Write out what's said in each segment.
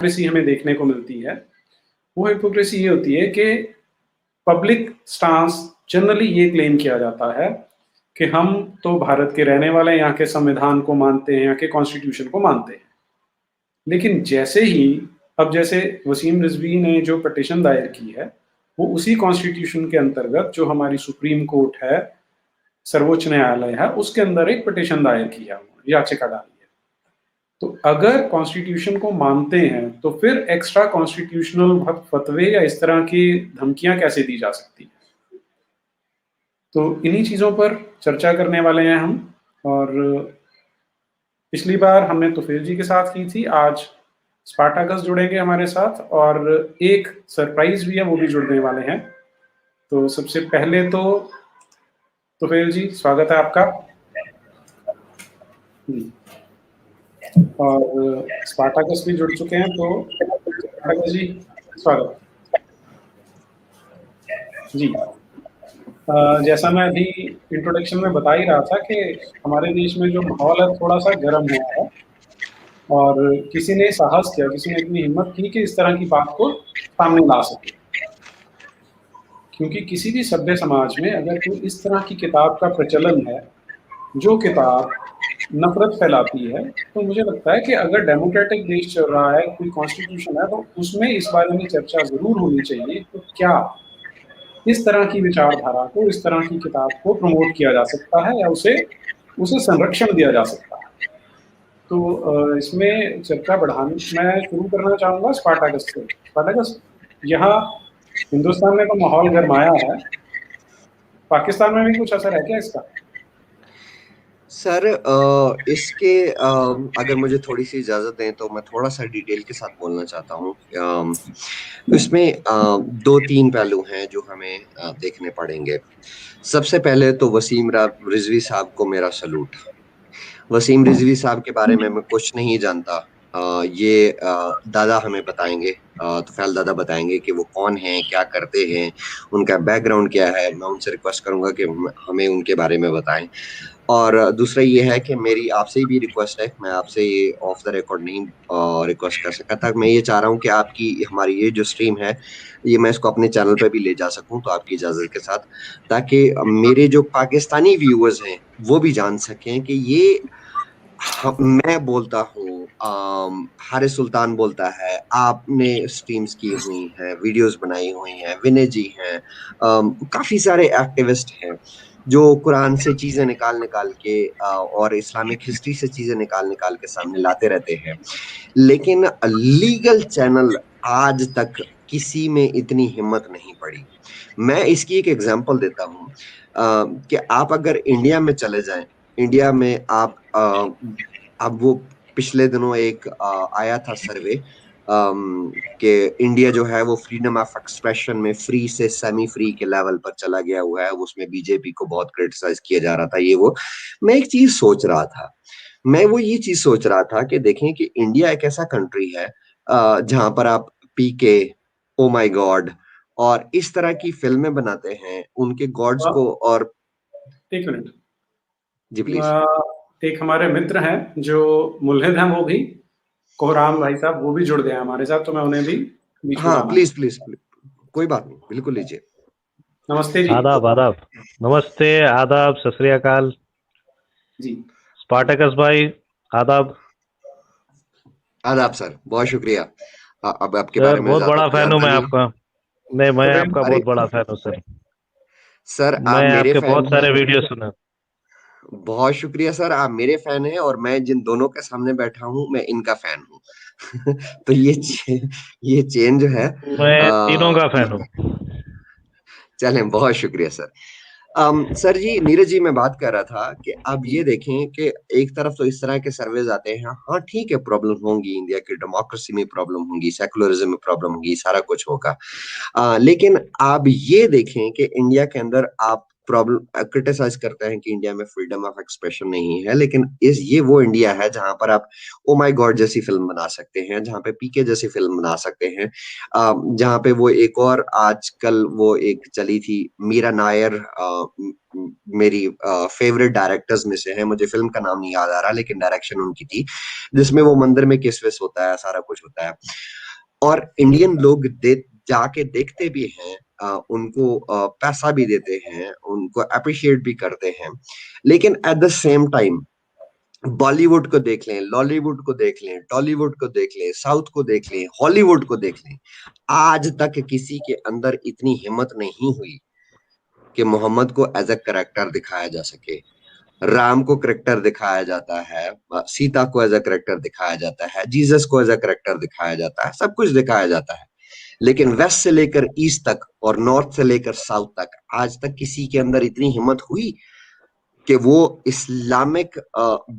Hypocrisy हमें देखने को मिलती है, वो हिपोक्रेसी ये होती है कि पब्लिक स्टांस जनरली ये क्लेम किया जाता है कि हम तो भारत के रहने वाले हैं, यहाँ के संविधान को मानते हैं, यहाँ के कॉन्स्टिट्यूशन को मानते हैं। लेकिन जैसे ही अब जैसे वसीम रिजवी ने जो पिटीशन दायर की है, वो उसी कॉन्स्टिट्यूशन के अंतर्गत जो हमारी सुप्रीम कोर्ट है, सर्वोच्च न्यायालय है, उसके अंदर एक पिटीशन दायर किया, याचिका डाली है। तो अगर कॉन्स्टिट्यूशन को मानते हैं तो फिर एक्स्ट्रा कॉन्स्टिट्यूशनल फतवे या इस तरह की धमकियां कैसे दी जा सकती हैं? तो इन्हीं चीज़ों पर चर्चा करने वाले हैं हम। और पिछली बार हमने तुफैल जी के साथ की थी, आज स्पार्टाकस जुड़ेंगे हमारे साथ और एक सरप्राइज भी है, वो भी जुड़ने वाले हैं। तो सबसे पहले तो तुफैल जी, स्वागत है आपका जी। और स्पार्टाकस भी जुड़ चुके हैं, तो स्पार्टाकस जी स्वागत जी। जैसा मैं अभी इंट्रोडक्शन में बता ही रहा था कि हमारे देश में जो माहौल है थोड़ा सा गर्म हुआ है और किसी ने साहस किया, किसी ने इतनी हिम्मत की कि इस तरह की बात को सामने ला सके। क्योंकि किसी भी सभ्य समाज में अगर कोई इस तरह की किताब का प्रचलन है, जो किताब नफरत फैलाती है, तो मुझे लगता है कि अगर डेमोक्रेटिक देश चल रहा है, कोई कॉन्स्टिट्यूशन है, तो उसमें इस बारे में चर्चा ज़रूर होनी चाहिए कि क्या इस तरह की विचारधारा को, इस तरह की किताब को प्रमोट किया जा सकता है या उसे संरक्षण दिया जा सकता है। तो इसमें चर्चा बढ़ाने मैं शुरू करना चाहूँगा स्पार्टाकस से। स्पार्टाकस, यहाँ हिंदुस्तान में तो माहौल गरमाया है, पाकिस्तान में भी कुछ असर है क्या इसका? सर इसके अगर मुझे थोड़ी सी इजाज़त दें तो मैं थोड़ा सा डिटेल के साथ बोलना चाहता हूँ। इसमें 2-3 पहलू हैं जो हमें देखने पड़ेंगे। सबसे पहले तो वसीम रिजवी साहब को मेरा सैल्यूट। वसीम रिजवी साहब के बारे में मैं कुछ नहीं जानता। ये दादा हमें बताएंगे, तुफैल दादा बताएंगे कि वो कौन हैं, क्या करते हैं, उनका बैकग्राउंड क्या है। मैं उनसे रिक्वेस्ट करूंगा कि हमें उनके बारे में बताएं। और दूसरा ये है कि मेरी आपसे भी रिक्वेस्ट है, मैं आपसे ये ऑफ द रिकॉर्ड नहीं रिक्वेस्ट कर सका था। मैं ये चाह रहा हूँ कि आपकी हमारी ये जो स्ट्रीम है, ये मैं इसको अपने चैनल पे भी ले जा सकूं, तो आपकी इजाज़त के साथ, ताकि मेरे जो पाकिस्तानी व्यूअर्स हैं वो भी जान सकें कि ये मैं बोलता हूँ, हारिस सुल्तान बोलता है, आपने स्ट्रीम्स की हुई हैं, वीडियोस बनाई हुई हैं, विनय जी हैं, काफ़ी सारे एक्टिविस्ट हैं जो कुरान से चीज़ें निकाल के और इस्लामिक हिस्ट्री से चीज़ें निकाल के सामने लाते रहते हैं। लेकिन लीगल चैनल आज तक किसी में इतनी हिम्मत नहीं पड़ी। मैं इसकी एक एग्जांपल देता हूँ कि आप अगर इंडिया में चले जाएं, इंडिया में आप अब वो पिछले दिनों एक आया था सर्वे कि इंडिया जो है वो फ्रीडम ऑफ एक्सप्रेशन में फ्री से सेमी फ्री के लेवल पर चला गया हुआ है। उसमें बीजेपी को बहुत क्रिटिसाइज किया जा रहा था, ये वो। मैं एक चीज सोच रहा था, ये चीज सोच रहा था कि देखें कि इंडिया एक ऐसा कंट्री है जहां पर आप पीके, ओ माय गॉड और इस तरह की फिल्में बनाते हैं उनके गॉड्स को। और एक मिनट जी प्लीज। एक हमारे मित्र हैं जो मुल्हिद हैं, वो भी कोहराम भाई साहब, वो भी जुड़ गए हैं हमारे साथ, तो मैं उन्हें भी बीच में हाँ लाना प्लीज चाहूँ। प्लीज, कोई बात नहीं, बिल्कुल लीजिए। नमस्ते जी। आदाब आदाब, नमस्ते, आदाब, सत श्री अकाल जी। स्पार्टाकस भाई, आदाब। आदाब सर, बहुत शुक्रिया। अब आपके सर बारे में बहुत ज्यादा बड़ा तो फैन हूँ जानता मैं नहीं। आपका। नहीं, मैं तो आपका अरे बहुत बड़ा फैन हूँ सर। सर, आप मैं मेरे आपके फैन बहुत हैं। सारे वीडियो सुना। बहुत शुक्रिया सर, आप मेरे फैन हैं और मैं जिन दोनों के सामने बैठा हूँ मैं इनका फैन हूँ। तो ये चेन जो है मैं तीनों का फैन हूँ। चलें, बहुत शुक्रिया सर। सर जी, नीरज जी, मैं बात कर रहा था कि अब ये देखें कि एक तरफ तो इस तरह के सर्वेज आते हैं, हाँ ठीक है, प्रॉब्लम होंगी, इंडिया की डेमोक्रेसी में प्रॉब्लम होंगी, सेकुलरिज्म में प्रॉब्लम होगी, सारा कुछ होगा। लेकिन आप ये देखें कि इंडिया के अंदर आप प्रॉब्लम क्रिटिसाइज करते हैं कि इंडिया में फ्रीडम ऑफ एक्सप्रेशन नहीं है, लेकिन ये वो इंडिया है जहां पर आप ओ माय गॉड जैसी फिल्म बना सकते हैं, जहां पे पीके जैसी फिल्म बना सकते हैं, जहां पे वो एक और आजकल वो एक चली थी मीरा नायर, मेरी फेवरेट डायरेक्टर्स में से है, मुझे फिल्म का नाम नहीं याद आ रहा लेकिन डायरेक्शन उनकी थी, जिसमें वो मंदिर में किस विस होता है, सारा कुछ होता है, और इंडियन लोग जाके देखते भी हैं, उनको पैसा भी देते हैं, उनको अप्रिशिएट भी करते हैं, लेकिन at the same time Bollywood को देख लें, लॉलीवुड को देख लें, टॉलीवुड को देख लें, साउथ को देख लें, हॉलीवुड को देख लें, आज तक किसी के अंदर इतनी हिम्मत नहीं हुई कि मोहम्मद को एज अ करेक्टर दिखाया जा सके, राम को करेक्टर दिखाया जाता है, सीता को एज अ करेक्टर दिखाया जाता है, जीसस को एज अ करेक्टर दिखाया जाता है, सब कुछ दिखाया जाता है, लेकिन वेस्ट से लेकर ईस्ट तक और नॉर्थ से लेकर साउथ तक आज तक किसी के अंदर इतनी हिम्मत हुई कि वो इस्लामिक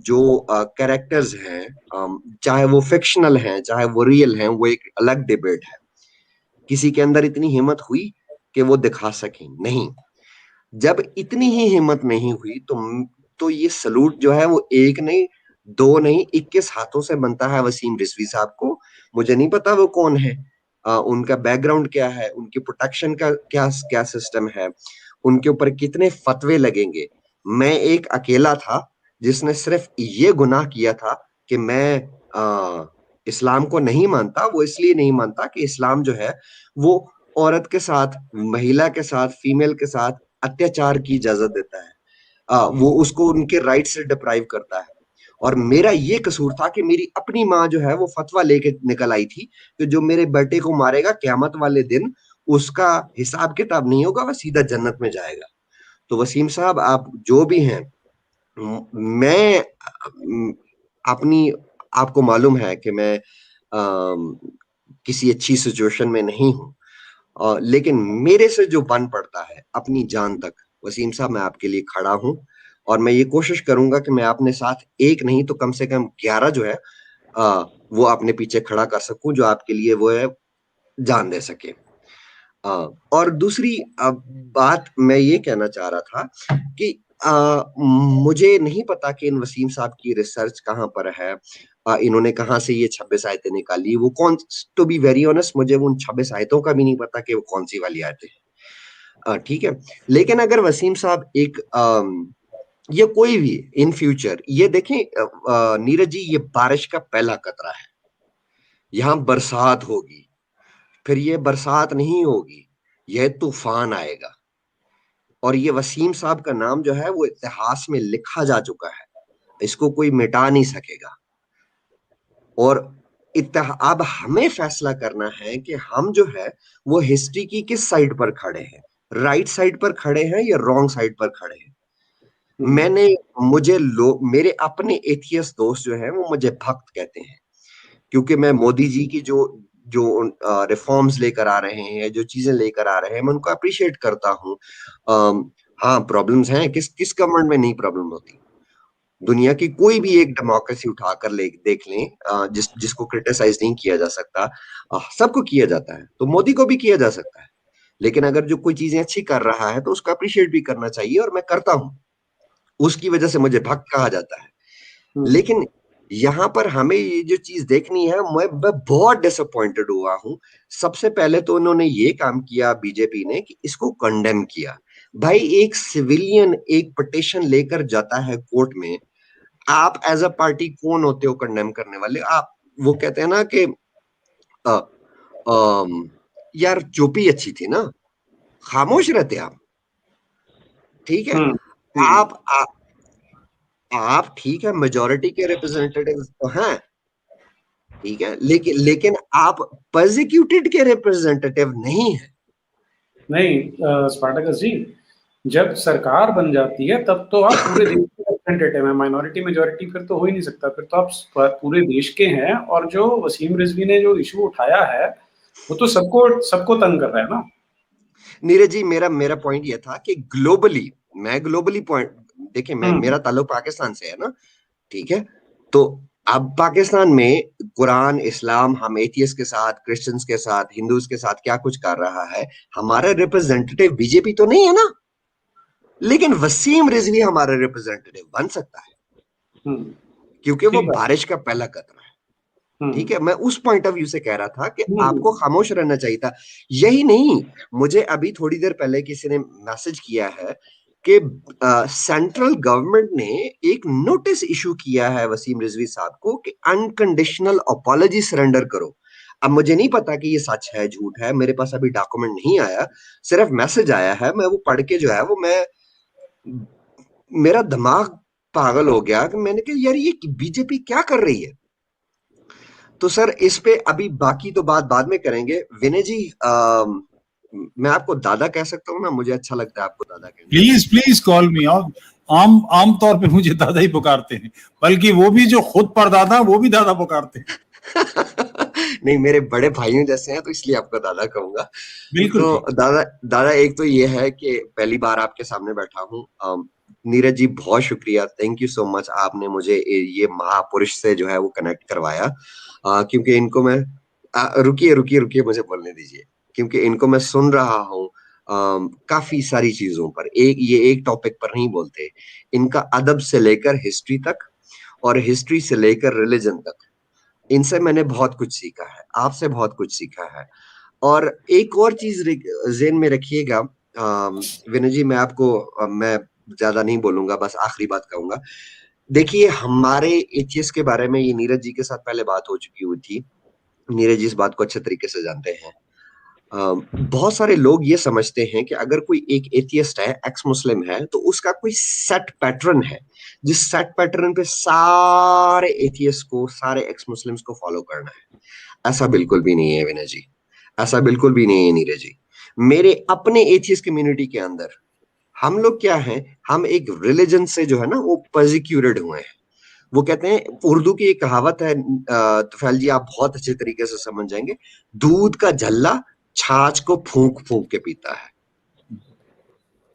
जो कैरेक्टर्स हैं, चाहे वो फिक्शनल हैं चाहे वो रियल हैं, वो एक अलग डिबेट है, किसी के अंदर इतनी हिम्मत हुई कि वो दिखा सकें? नहीं। जब इतनी ही हिम्मत नहीं हुई तो ये सलूट जो है वो एक नहीं, दो नहीं, 21 हाथों से बनता है वसीम रिजवी साहब को। मुझे नहीं पता वो कौन है, उनका बैकग्राउंड क्या है, उनकी प्रोटेक्शन का क्या क्या सिस्टम है, उनके ऊपर कितने फतवे लगेंगे। मैं एक अकेला था जिसने सिर्फ ये गुनाह किया था कि मैं इस्लाम को नहीं मानता। वो इसलिए नहीं मानता कि इस्लाम जो है वो औरत के साथ, महिला के साथ, फीमेल के साथ अत्याचार की इजाजत देता है, वो उसको उनके राइट से डिप्राइव करता है। और मेरा ये कसूर था कि मेरी अपनी माँ जो है वो फतवा लेके निकल आई थी कि जो मेरे बेटे को मारेगा क़यामत वाले दिन उसका हिसाब किताब नहीं होगा, वह सीधा जन्नत में जाएगा। तो वसीम साहब आप जो भी हैं, मैं अपनी, आपको मालूम है कि मैं किसी अच्छी सिचुएशन में नहीं हूं, लेकिन मेरे से जो बन पड़ता है अपनी जान तक, वसीम साहब मैं आपके लिए खड़ा हूं, और मैं ये कोशिश करूंगा कि मैं अपने साथ एक नहीं तो कम से कम 11 जो है वो अपने पीछे खड़ा कर सकूं, जो आपके लिए वो है जान दे सके। और दूसरी बात मैं ये कहना चाह रहा था कि मुझे नहीं पता कि इन वसीम साहब की रिसर्च कहाँ पर है, इन्होंने कहाँ से ये 26 आयतें निकाली, वो कौन, टू बी वेरी ऑनेस्ट मुझे उन 26 आयतों का भी नहीं पता कि वो कौन सी वाली आयतें हैं, ठीक है। लेकिन अगर वसीम साहब एक ये कोई भी इन फ्यूचर ये देखें, नीरज जी, ये बारिश का पहला कतरा है, यहाँ बरसात होगी, फिर ये बरसात नहीं होगी, यह तूफान आएगा, और ये वसीम साहब का नाम जो है वो इतिहास में लिखा जा चुका है, इसको कोई मिटा नहीं सकेगा। और अब हमें फैसला करना है कि हम जो है वो हिस्ट्री की किस साइड पर खड़े हैं, राइट साइड पर खड़े हैं या रॉन्ग साइड पर खड़े हैं। मुझे लोग, मेरे अपने एथियस्ट दोस्त जो हैं वो मुझे भक्त कहते हैं, क्योंकि मैं मोदी जी की जो जो रिफॉर्म्स लेकर आ रहे हैं, जो चीजें लेकर आ रहे हैं, मैं उनको अप्रिशिएट करता हूँ। हाँ, प्रॉब्लम्स हैं, किस गवर्नमेंट में नहीं प्रॉब्लम होती। दुनिया की कोई भी एक डेमोक्रेसी उठाकर देख लें, जिसको क्रिटिसाइज नहीं किया जा सकता, सबको किया जाता है, तो मोदी को भी किया जा सकता है, लेकिन अगर जो कोई चीजें अच्छी कर रहा है तो उसको अप्रिशिएट भी करना चाहिए, और मैं करता हूँ, उसकी वजह से मुझे भक्त कहा जाता है। लेकिन यहाँ पर हमें ये जो चीज देखनी है, मैं बहुत डिसअपॉइंटेड हुआ हूँ। सबसे पहले तो उन्होंने ये काम किया बीजेपी ने कि इसको कंडेम किया। भाई, एक सिविलियन एक पिटीशन लेकर जाता है कोर्ट में, आप एज अ पार्टी कौन होते हो कंडेम करने वाले? आप, वो कहते हैं ना कि यार चुप्पी अच्छी थी ना, खामोश रहते आप, ठीक है। आप ठीक है, मेजोरिटी के रिप्रेजेंटेटिव तो हैं, ठीक है, लेकिन आप प्रोसिक्यूटेड के रिप्रेजेंटेटिव नहीं है। नहीं स्पार्टकस जी, जब सरकार बन जाती है तब तो आप पूरे देश के रिप्रेजेंटेटिव हैं, माइनॉरिटी मेजोरिटी फिर तो हो ही नहीं सकता, फिर तो आप पूरे देश के हैं। और जो वसीम रिजवी ने जो इशू उठाया है वो तो सबको तंग कर रहा है ना। नीरज जी, मेरा पॉइंट ये था कि ग्लोबली, मैं ग्लोबली पॉइंट, देखिए मेरा ताल्लुक पाकिस्तान से है ना, ठीक है, तो अब पाकिस्तान में कुरान, इस्लाम, हम एथियस्ट के साथ, क्रिश्चियंस के साथ, हिंदूज के साथ क्या कुछ कर रहा है, हमारा रिप्रेजेंटेटिव बीजेपी तो नहीं है ना। लेकिन वसीम रिजवी हमारा रिप्रेजेंटेटिव बन सकता है क्योंकि वो ठीक है। बारिश का पहला कतरा है। ठीक है, मैं उस पॉइंट ऑफ व्यू से कह रहा था कि आपको खामोश रहना चाहिए था। यही नहीं, मुझे अभी थोड़ी देर पहले किसी ने मैसेज किया है कि सेंट्रल गवर्नमेंट ने एक नोटिस इशू किया है वसीम रिजवी साहब को कि अनकंडीशनल अपॉलॉजी सरेंडर करो। अब मुझे नहीं पता कि ये सच है झूठ है, मेरे पास अभी डॉक्यूमेंट नहीं आया, सिर्फ मैसेज आया है। मैं वो पढ़ के जो है वो मेरा दिमाग पागल हो गया कि मैंने कहा यार ये बीजेपी क्या कर रही है। तो सर इस पे अभी बाकी तो बात बाद में करेंगे। विनय जी, मैं आपको दादा कह सकता हूँ ना, मुझे अच्छा लगता है आपको दादा कहना। प्लीज प्लीज कॉल मी। आम तौर पे मुझे दादा ही पुकारते हैं, बल्कि वो भी जो खुद परदादा वो भी दादा पुकारते हैं। नहीं, मेरे बड़े भाइयों जैसे हैं तो इसलिए आपको दादा कहूंगा। बिल्कुल। तो दादा एक तो ये है कि पहली बार आपके सामने बैठा हूँ। नीरज जी बहुत शुक्रिया, थैंक यू सो मच, आपने मुझे ये महापुरुष से जो है वो कनेक्ट करवाया। क्योंकि इनको मैं रुकिए मुझे बोलने दीजिए, क्योंकि इनको मैं सुन रहा हूँ काफी सारी चीजों पर। ये एक टॉपिक पर नहीं बोलते, इनका अदब से लेकर हिस्ट्री तक और हिस्ट्री से लेकर रिलीजन तक, इनसे मैंने बहुत कुछ सीखा है, आपसे बहुत कुछ सीखा है। और एक और चीज ज़हन में रखिएगा विनय जी, मैं ज्यादा नहीं बोलूंगा, बस आखिरी बात कहूंगा। देखिए हमारे एथियस के बारे में ये नीरज जी के साथ पहले बात हो चुकी हुई थी, नीरज जी इस बात को अच्छे तरीके से जानते हैं। बहुत सारे लोग ये समझते हैं कि अगर कोई एक एथियस्ट है, एक्स मुस्लिम है, तो उसका कोई सेट पैटर्न है, जिस सेट पैटर्न पे सारे एथियस्ट को, सारे एक्स मुस्लिम्स को फॉलो करना है। ऐसा बिल्कुल भी नहीं है विनय जी, ऐसा बिल्कुल भी नहीं है नीरज जी। मेरे अपने एथियस्ट कम्युनिटी के अंदर हम लोग क्या हैं, हम एक रिलीजन से जो है ना वो पर्सिक्यूटेड हुए हैं। वो कहते हैं, उर्दू की एक कहावत है, तुफैल जी आप बहुत अच्छे तरीके से समझ जाएंगे, दूध का झल्ला छाछ को फूंक फूंक के पीता है।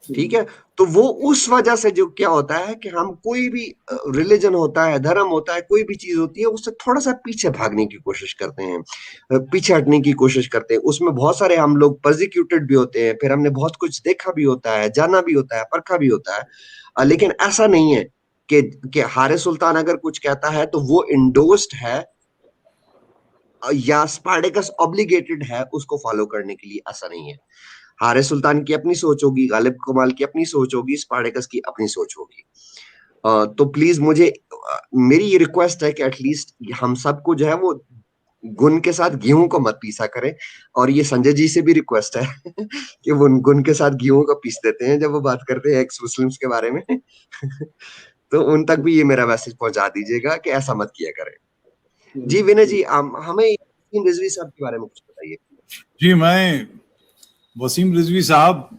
ठीक है, तो वो उस वजह से जो क्या होता है कि हम कोई भी रिलीजन होता है, धर्म होता है, कोई भी चीज होती है, उससे थोड़ा सा पीछे भागने की कोशिश करते हैं, पीछे हटने की कोशिश करते हैं। उसमें बहुत सारे हम लोग पर्सिक्यूटेड भी होते हैं, फिर हमने बहुत कुछ देखा भी होता है, जाना भी होता है, परखा भी होता है। लेकिन ऐसा नहीं है कि हारे सुल्तान अगर कुछ कहता है तो वो इंडोर्स्ड है या स्पार्टेकस ऑब्लिगेटेड है उसको फॉलो करने के लिए, ऐसा नहीं है। हारे सुल्तान की अपनी सोच होगी, गालिब कमाल की अपनी सोच होगी, स्पार्टेकस की अपनी सोच होगी। तो प्लीज मेरी ये रिक्वेस्ट है कि एटलीस्ट हम सबको जो है वो गुण के साथ गेहूं को मत पीसा करें। और ये संजय जी से भी रिक्वेस्ट है कि वो गुण के साथ गेहूं को पीस देते हैं जब वो बात करते हैं एक्स मुस्लिम्स के बारे में तो उन तक भी ये मेरा मैसेज पहुंचा दीजिएगा कि ऐसा मत किया करें। जी विनय जी, हमें रिजवी साहब के बारे में कुछ बताइए। जी, मैं वसीम रिजवी साहब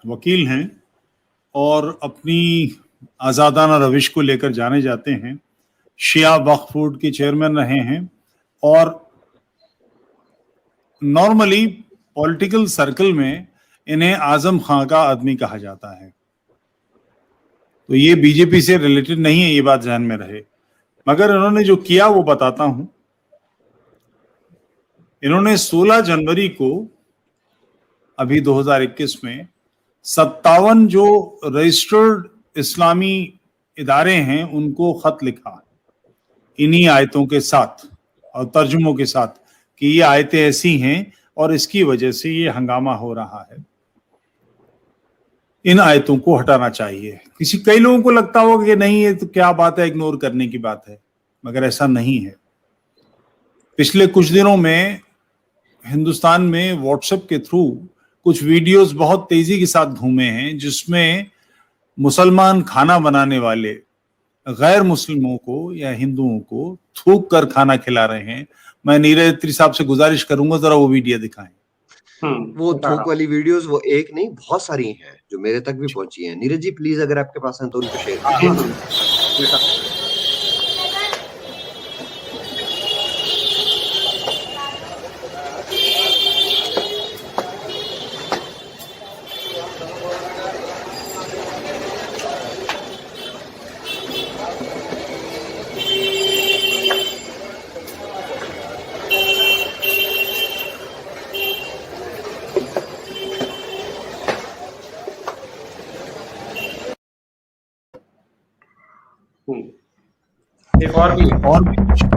वकील हैं और अपनी आज़ादाना रविश को लेकर जाने जाते हैं। शिया वक्फ बोर्ड के चेयरमैन रहे हैं और नॉर्मली पॉलिटिकल सर्कल में इन्हें आजम खां का आदमी कहा जाता है। तो ये बीजेपी से रिलेटेड नहीं है, ये बात ध्यान में रहे। मगर इन्होंने जो किया वो बताता हूं। इन्होंने 16 जनवरी को अभी 2021 में 57 जो रजिस्टर्ड इस्लामी इदारे हैं उनको खत लिखा इन्हीं आयतों के साथ और तर्जुमों के साथ कि ये आयतें ऐसी हैं और इसकी वजह से ये हंगामा हो रहा है, इन आयतों को हटाना चाहिए। कई लोगों को लगता होगा कि नहीं ये तो क्या बात है, इग्नोर करने की बात है, मगर ऐसा नहीं है। पिछले कुछ दिनों में हिंदुस्तान में व्हाट्सएप के थ्रू कुछ वीडियोस बहुत तेजी के साथ घूमे हैं जिसमें मुसलमान खाना बनाने वाले गैर मुस्लिमों को या हिंदुओं को थूक कर खाना खिला रहे हैं। मैं नीरज अत्री साहब से गुजारिश करूंगा जरा वो वीडियो दिखाएं। वो थूक वाली वीडियोस वो एक नहीं बहुत सारी हैं जो मेरे तक भी पहुंची हैं। नीरज जी प्लीज अगर आपके पास हैं तो उनको शेयर कीजिए। एक और भी कुछ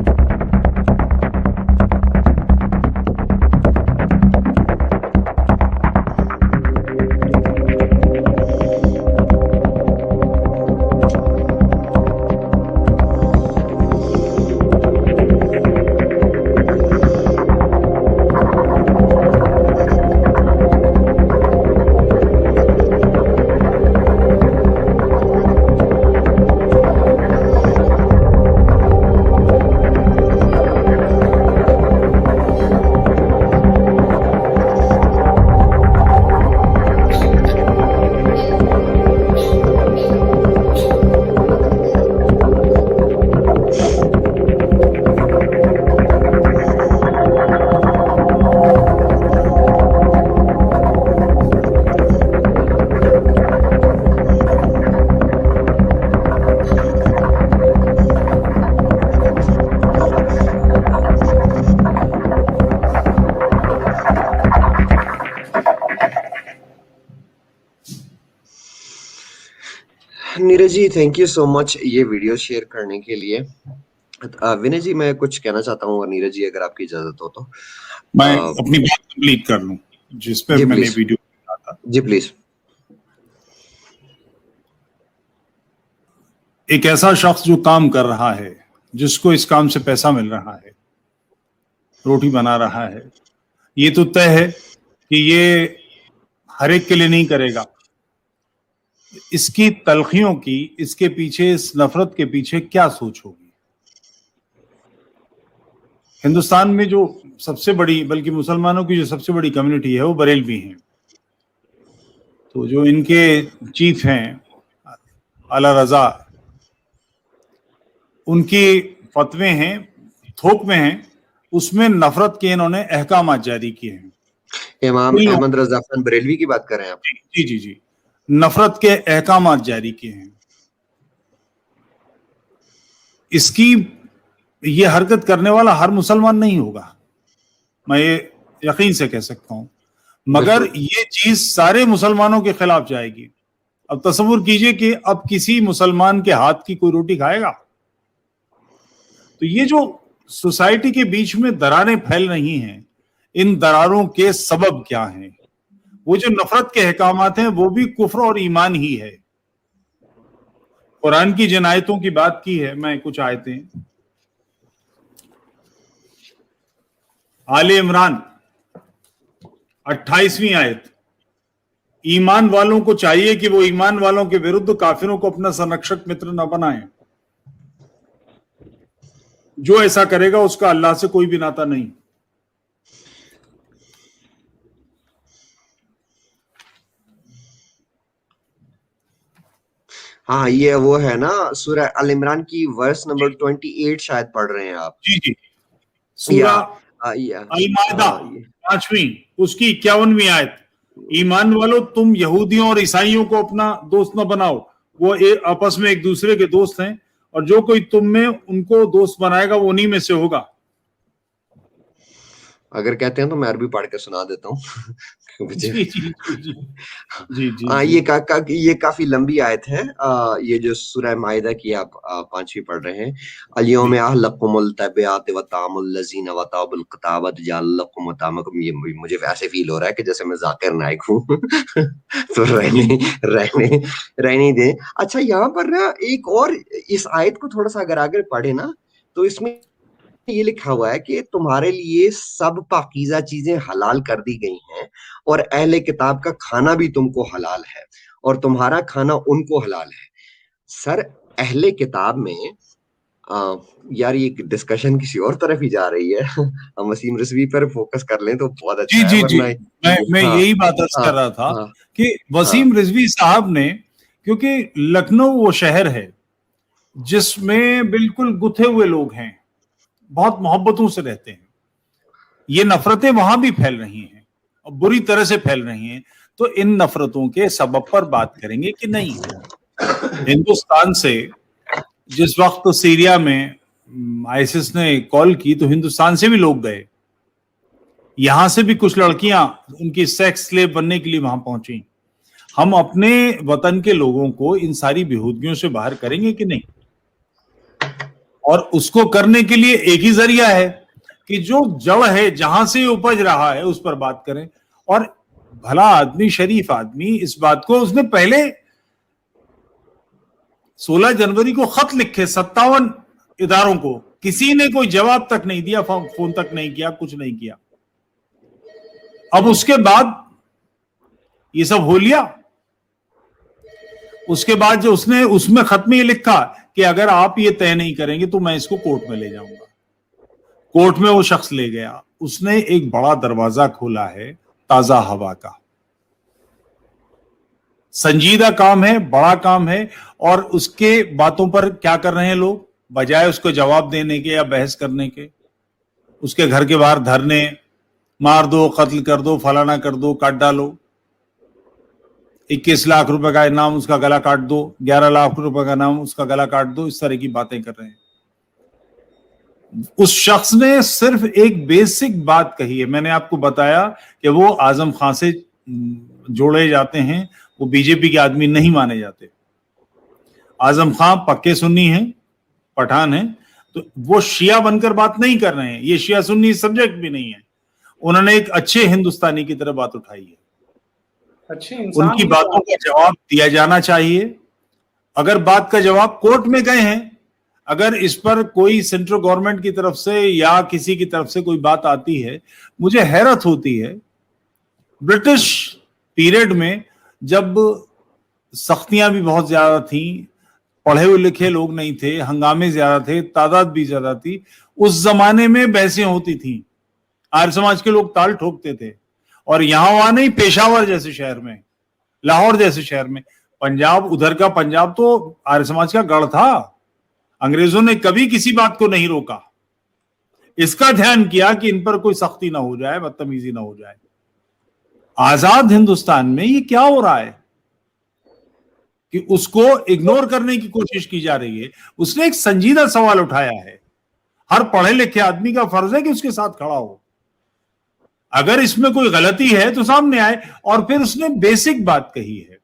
Neeraj ji, thank you so much ये वीडियो शेयर करने के लिए। विनय जी, मैं कुछ कहना चाहता हूँ, और नीरज जी अगर आपकी इजाजत हो तो मैं अपनी बात कंप्लीट कर लूं जिस पे जी, मैंने प्लीज। वीडियो बनाया था। जी प्लीज। एक ऐसा शख्स जो काम कर रहा है, जिसको इस काम से पैसा मिल रहा है, रोटी बना रहा है, ये तो तय है कि ये हर एक के लिए नहीं करेगा। इसकी तलखियों की, इसके पीछे, इस नफरत के पीछे क्या सोच होगी? हिंदुस्तान में जो सबसे बड़ी, बल्कि मुसलमानों की जो सबसे बड़ी कम्युनिटी है वो बरेलवी हैं। तो जो इनके चीफ हैं आला रजा, उनकी फतवे हैं, थोक में हैं, उसमें नफरत के इन्होंने अहकाम जारी किए हैं। इमाम अहमद रजा खान बरेलवी की बात कर रहे हैं आप? जी जी जी, नफरत के अहकाम जारी किए हैं। इसकी ये हरकत करने वाला हर मुसलमान नहीं होगा, मैं ये यकीन से कह सकता हूं, मगर ये चीज सारे मुसलमानों के खिलाफ जाएगी। अब तसव्वुर कीजिए कि अब किसी मुसलमान के हाथ की कोई रोटी खाएगा? तो ये जो सोसाइटी के बीच में दरारें फैल रही हैं, इन दरारों के सबब क्या हैं? वो जो नफरत के अहकामात हैं वो भी कुफ्र और ईमान ही है। कुरान की जिन आयतों की बात की है, मैं कुछ आयतें, आले इमरान 28वीं आयत, ईमान वालों को चाहिए कि वो ईमान वालों के विरुद्ध काफिरों को अपना संरक्षक मित्र न बनाएं। जो ऐसा करेगा उसका अल्लाह से कोई भी नाता नहीं। हाँ, ये वो है ना, सूरह अल इमरान की वर्स नंबर 28 शायद पढ़ रहे हैं आप? जी जी, सूरह अल माइदा 5वीं, उसकी 51वीं आयत, ईमान वालों तुम यहूदियों और ईसाइयों को अपना दोस्त न बनाओ, वो आपस में एक दूसरे के दोस्त हैं, और जो कोई तुम में उनको दोस्त बनाएगा वो उन्हीं में से होगा। अगर कहते हैं तो मैं अरबी पढ़ के सुना देता हूँ। जी जी जी जी जी जी, ये काफी लंबी आयत है। ये जो सूरह माइदा की आप 5वीं पढ़ रहे हैं, अल-यौम अहलकुमुल तबयात व तामुल लजीन व ताबुल क़तावत जअलकुम व तामकुम। ये मुझे वैसे फील हो रहा है कि जैसे मैं जाकिर नाइक हूँ। तो रहने दें। अच्छा, यहाँ पर ना एक और इस आयत को थोड़ा सा अगर आगे पढ़े ना, तो इसमें ये लिखा हुआ है कि तुम्हारे लिए सब पाकीज़ा चीजें हलाल कर दी गई हैं, और अहले किताब का खाना भी तुमको हलाल है, और तुम्हारा खाना उनको हलाल है। सर, अहले किताब में यार ये डिस्कशन किसी और तरफ ही जा रही है। हम वसीम रिजवी पर फोकस कर लें तो बहुत अच्छा जी है, जी जी, वरना मैं यही बात अर्ज कर रहा था कि वसीम रिजवी साहब ने, क्योंकि लखनऊ वो शहर है जिसमें बिल्कुल गुथे हुए लोग हैं, बहुत मोहब्बतों से रहते हैं, ये नफरतें वहां भी फैल रही हैं और बुरी तरह से फैल रही हैं। तो इन नफरतों के सबब पर बात करेंगे कि नहीं। हिंदुस्तान से जिस वक्त सीरिया में आईसिस ने कॉल की तो हिंदुस्तान से भी लोग गए, यहां से भी कुछ लड़कियां उनकी सेक्स स्लेव बनने के लिए वहां पहुंची। हम अपने वतन के लोगों को इन सारी बेहूदगियों से बाहर करेंगे कि नहीं? और उसको करने के लिए एक ही जरिया है कि जो जड़ है, जहां से उपज रहा है, उस पर बात करें। और भला आदमी, शरीफ आदमी, इस बात को उसने पहले 16 जनवरी को खत लिखे 57 इदारों को, किसी ने कोई जवाब तक नहीं दिया, फोन तक नहीं किया, कुछ नहीं किया। अब उसके बाद ये सब हो लिया। उसके बाद जो उसने उसमें खत में ये लिखा कि अगर आप ये तय नहीं करेंगे तो मैं इसको कोर्ट में ले जाऊंगा। कोर्ट में वो शख्स ले गया, उसने एक बड़ा दरवाजा खोला है ताजा हवा का। संजीदा काम है, बड़ा काम है। और उसके बातों पर क्या कर रहे हैं लोग, बजाय उसको जवाब देने के या बहस करने के, उसके घर के बाहर धरने, मार दो, कत्ल कर दो, फलाना कर दो, काट डालो, 21 लाख रुपए का इनाम, उसका गला काट दो, 11 लाख रुपए का इनाम, उसका गला काट दो, इस तरह की बातें कर रहे हैं। उस शख्स ने सिर्फ एक बेसिक बात कही है। मैंने आपको बताया कि वो आजम खान से जोड़े जाते हैं, वो बीजेपी के आदमी नहीं माने जाते। आजम खान पक्के सुन्नी हैं, पठान हैं, तो वो शिया बनकर बात नहीं कर रहे हैं। ये शिया सुन्नी सब्जेक्ट भी नहीं है। उन्होंने एक अच्छे हिंदुस्तानी की तरह बात उठाई है। अच्छे इंसान, उनकी बातों का जवाब दिया जाना चाहिए। अगर बात का जवाब कोर्ट में गए हैं, अगर इस पर कोई सेंट्रल गवर्नमेंट की तरफ से या किसी की तरफ से कोई बात आती है, मुझे हैरत होती है। ब्रिटिश पीरियड में जब सख्तियां भी बहुत ज्यादा थी, पढ़े हुए लिखे लोग नहीं थे, हंगामे ज्यादा थे, तादाद भी ज्यादा थी, उस जमाने में बहसें होती थी, आर्य समाज के लोग ताल ठोकते थे। और यहां वहां नहीं, पेशावर जैसे शहर में, लाहौर जैसे शहर में, पंजाब, उधर का पंजाब तो आर्य समाज का गढ़ था। अंग्रेजों ने कभी किसी बात को नहीं रोका, इसका ध्यान किया कि इन पर कोई सख्ती ना हो जाए, बदतमीजी ना हो जाए। आजाद हिंदुस्तान में ये क्या हो रहा है कि उसको इग्नोर करने की कोशिश की जा रही है। उसने एक संजीदा सवाल उठाया है। हर पढ़े लिखे आदमी का फर्ज है कि उसके साथ खड़ा हो। अगर इसमें कोई गलती है तो सामने आए। और फिर उसने बेसिक बात कही है।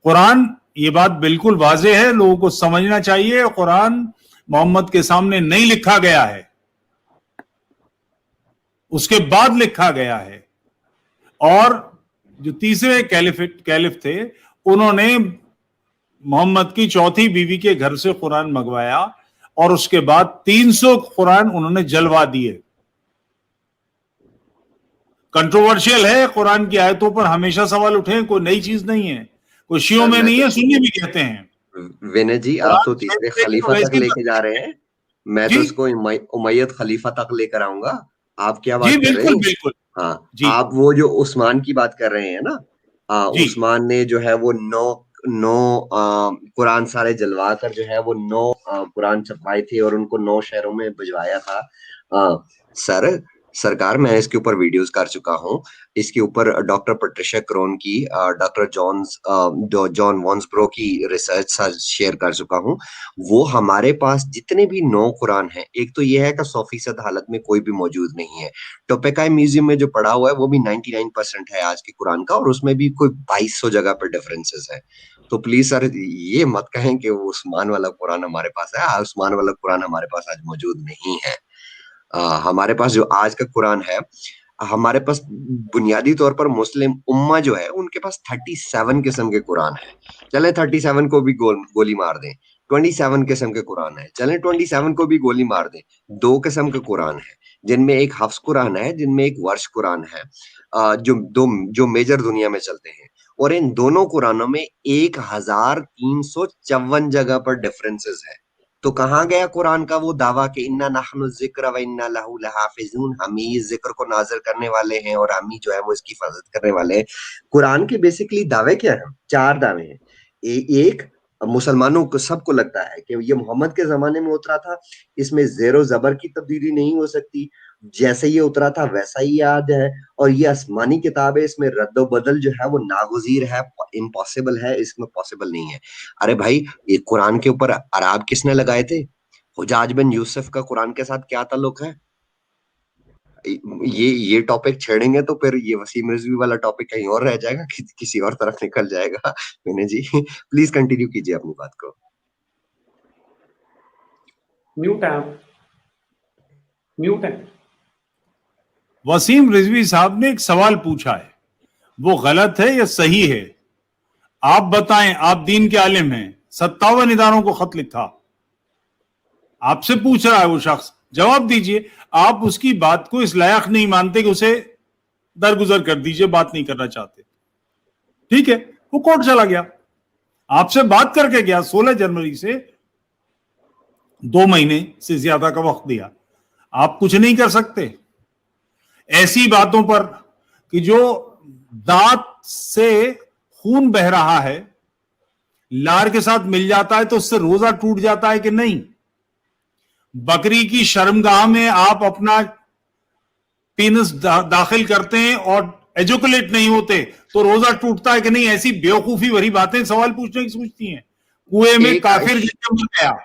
कुरान, ये बात बिल्कुल वाज़ेह है, लोगों को समझना चाहिए। कुरान मोहम्मद के सामने नहीं लिखा गया है, उसके बाद लिखा गया है। और जो तीसरे कैलिफ थे, उन्होंने मोहम्मद की चौथी बीवी के घर से कुरान मंगवाया और उसके बाद 300 कुरान उन्होंने जलवा दिए। कंट्रोवर्शियल है, कुरान की आयतों पर हमेशा सवाल उठे, कोई नई चीज नहीं है, कोई शियों में नहीं है, सुन्नी भी कहते हैं। विनय जी, आप तो तीसरे खलीफा तक लेके जा रहे हैं, मैं तो इसको उमैयद खलीफा तक लेकर आऊंगा। आप क्या बात कर रहे हैं? बिल्कुल। हाँ, आप वो जो उस्मान की बात कर रहे हैं ना, उस्मान ने जो है वो नौ कुरान सारे जलवा कर जो है वो 9 कुरान छपवाए थे और उनको 9 शहरों में भिजवाया था। सरकार, मैं इसके ऊपर वीडियोस कर चुका हूँ। इसके ऊपर डॉक्टर पैट्रिशिया क्रोन की, डॉक्टर जॉन वॉन्सब्रो की रिसर्च शेयर कर चुका हूँ। वो हमारे पास जितने भी 9 कुरान हैं, एक तो ये है कि 100% हालत में कोई भी मौजूद नहीं है। टोपेकाई म्यूजियम में जो पड़ा हुआ है वो भी 99% है आज के कुरान का, और उसमें भी कोई 2200 जगह पर डिफरेंसेस है। तो प्लीज सर, ये मत कहें कि वो उस्मान वाला कुरान हमारे पास है। उस्मान वाला कुरान हमारे पास आज मौजूद नहीं है। हमारे पास जो आज का कुरान है, हमारे पास बुनियादी तौर पर मुस्लिम उम्मा जो है उनके पास 37 किस्म के कुरान है। चले 37 को भी गोली मार दें, 27 किस्म के कुरान है। चले 27 को भी गोली मार दें, 2 किस्म के कुरान है, जिनमें एक हफ्स कुरान है, जिनमें एक वर्ष कुरान है, जो मेजर दुनिया में चलते हैं। और इन दोनों कुरानों में 1354 जगह पर डिफरेंसेस है। तो कहाँ गया कुरान का वो दावा कि इन्ना नहनु ज़िक्र व इन्ना लहू लहाफिज़ून, हम ही इस जिक्र को नाज़िल करने वाले हैं और हम ही जो है वो इसकी हिफाजत करने वाले हैं। कुरान के बेसिकली दावे क्या हैं? 4 दावे हैं। एक, मुसलमानों को सबको लगता है कि ये मोहम्मद के जमाने में उतरा था, इसमें ज़ेरो ज़बर की तब्दीली नहीं हो सकती, जैसे ये उतरा था वैसा ही याद है, और ये आसमानी किताब है, इसमें रद्द बदल जो है वो नागुज़ीर है, इम्पॉसिबल है, इसमें पॉसिबल नहीं है। अरे भाई, ये कुरान के ऊपर अराब किसने लगाए थे? हुजाज बिन यूसुफ का कुरान के साथ क्या ताल्लुक है? ये टॉपिक छेड़ेंगे तो फिर ये वसीम रिजवी वाला टॉपिक कहीं और रह जाएगा, किसी और तरफ निकल जाएगा। विनय जी, प्लीज कंटिन्यू कीजिए अपनी बात को। म्यूट है आप, म्यूट है। वसीम रिजवी साहब ने एक सवाल पूछा है, वो गलत है या सही है? आप बताएं, आप दीन के आलिम हैं, 57 इदारों को खत लिखा, आपसे पूछ रहा है वो शख्स, जवाब दीजिए। आप उसकी बात को इस लायक नहीं मानते कि उसे दरगुजर कर दीजिए, बात नहीं करना चाहते, ठीक है, वो कोर्ट चला गया, आपसे बात करके गया, 16 जनवरी से 2 महीने से ज्यादा का वक्त दिया, आप कुछ नहीं कर सकते ऐसी बातों पर कि जो दांत से खून बह रहा है लार के साथ मिल जाता है तो उससे रोजा टूट जाता है कि नहीं? बकरी की शर्मगाह में आप अपना पीनस दाखिल करते हैं और एजुकुलेट नहीं होते तो रोजा टूटता है कि नहीं? ऐसी बेवकूफी भरी बातें सवाल पूछने की सोचती हैं। कुएं में काफिर मर गया,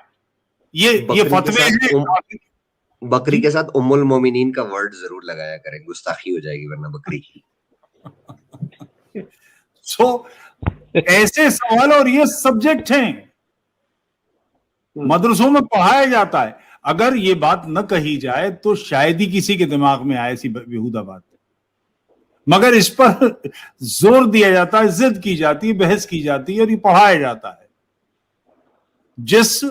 ये फतवे हैं। बकरी के साथ उम्मुल मोमिनीन का वर्ड जरूर लगाया करें, गुस्ताखी हो जाएगी वरना बकरी की। ऐसे सवाल और ये सब्जेक्ट हैं, मदरसों में पढ़ाया जाता है। अगर ये बात न कही जाए तो शायद ही किसी के दिमाग में आए ऐसी बेहुदा बात, मगर इस पर जोर दिया जाता है, जिद की जाती है, बहस की जाती है और ये पढ़ाया जाता है। जिस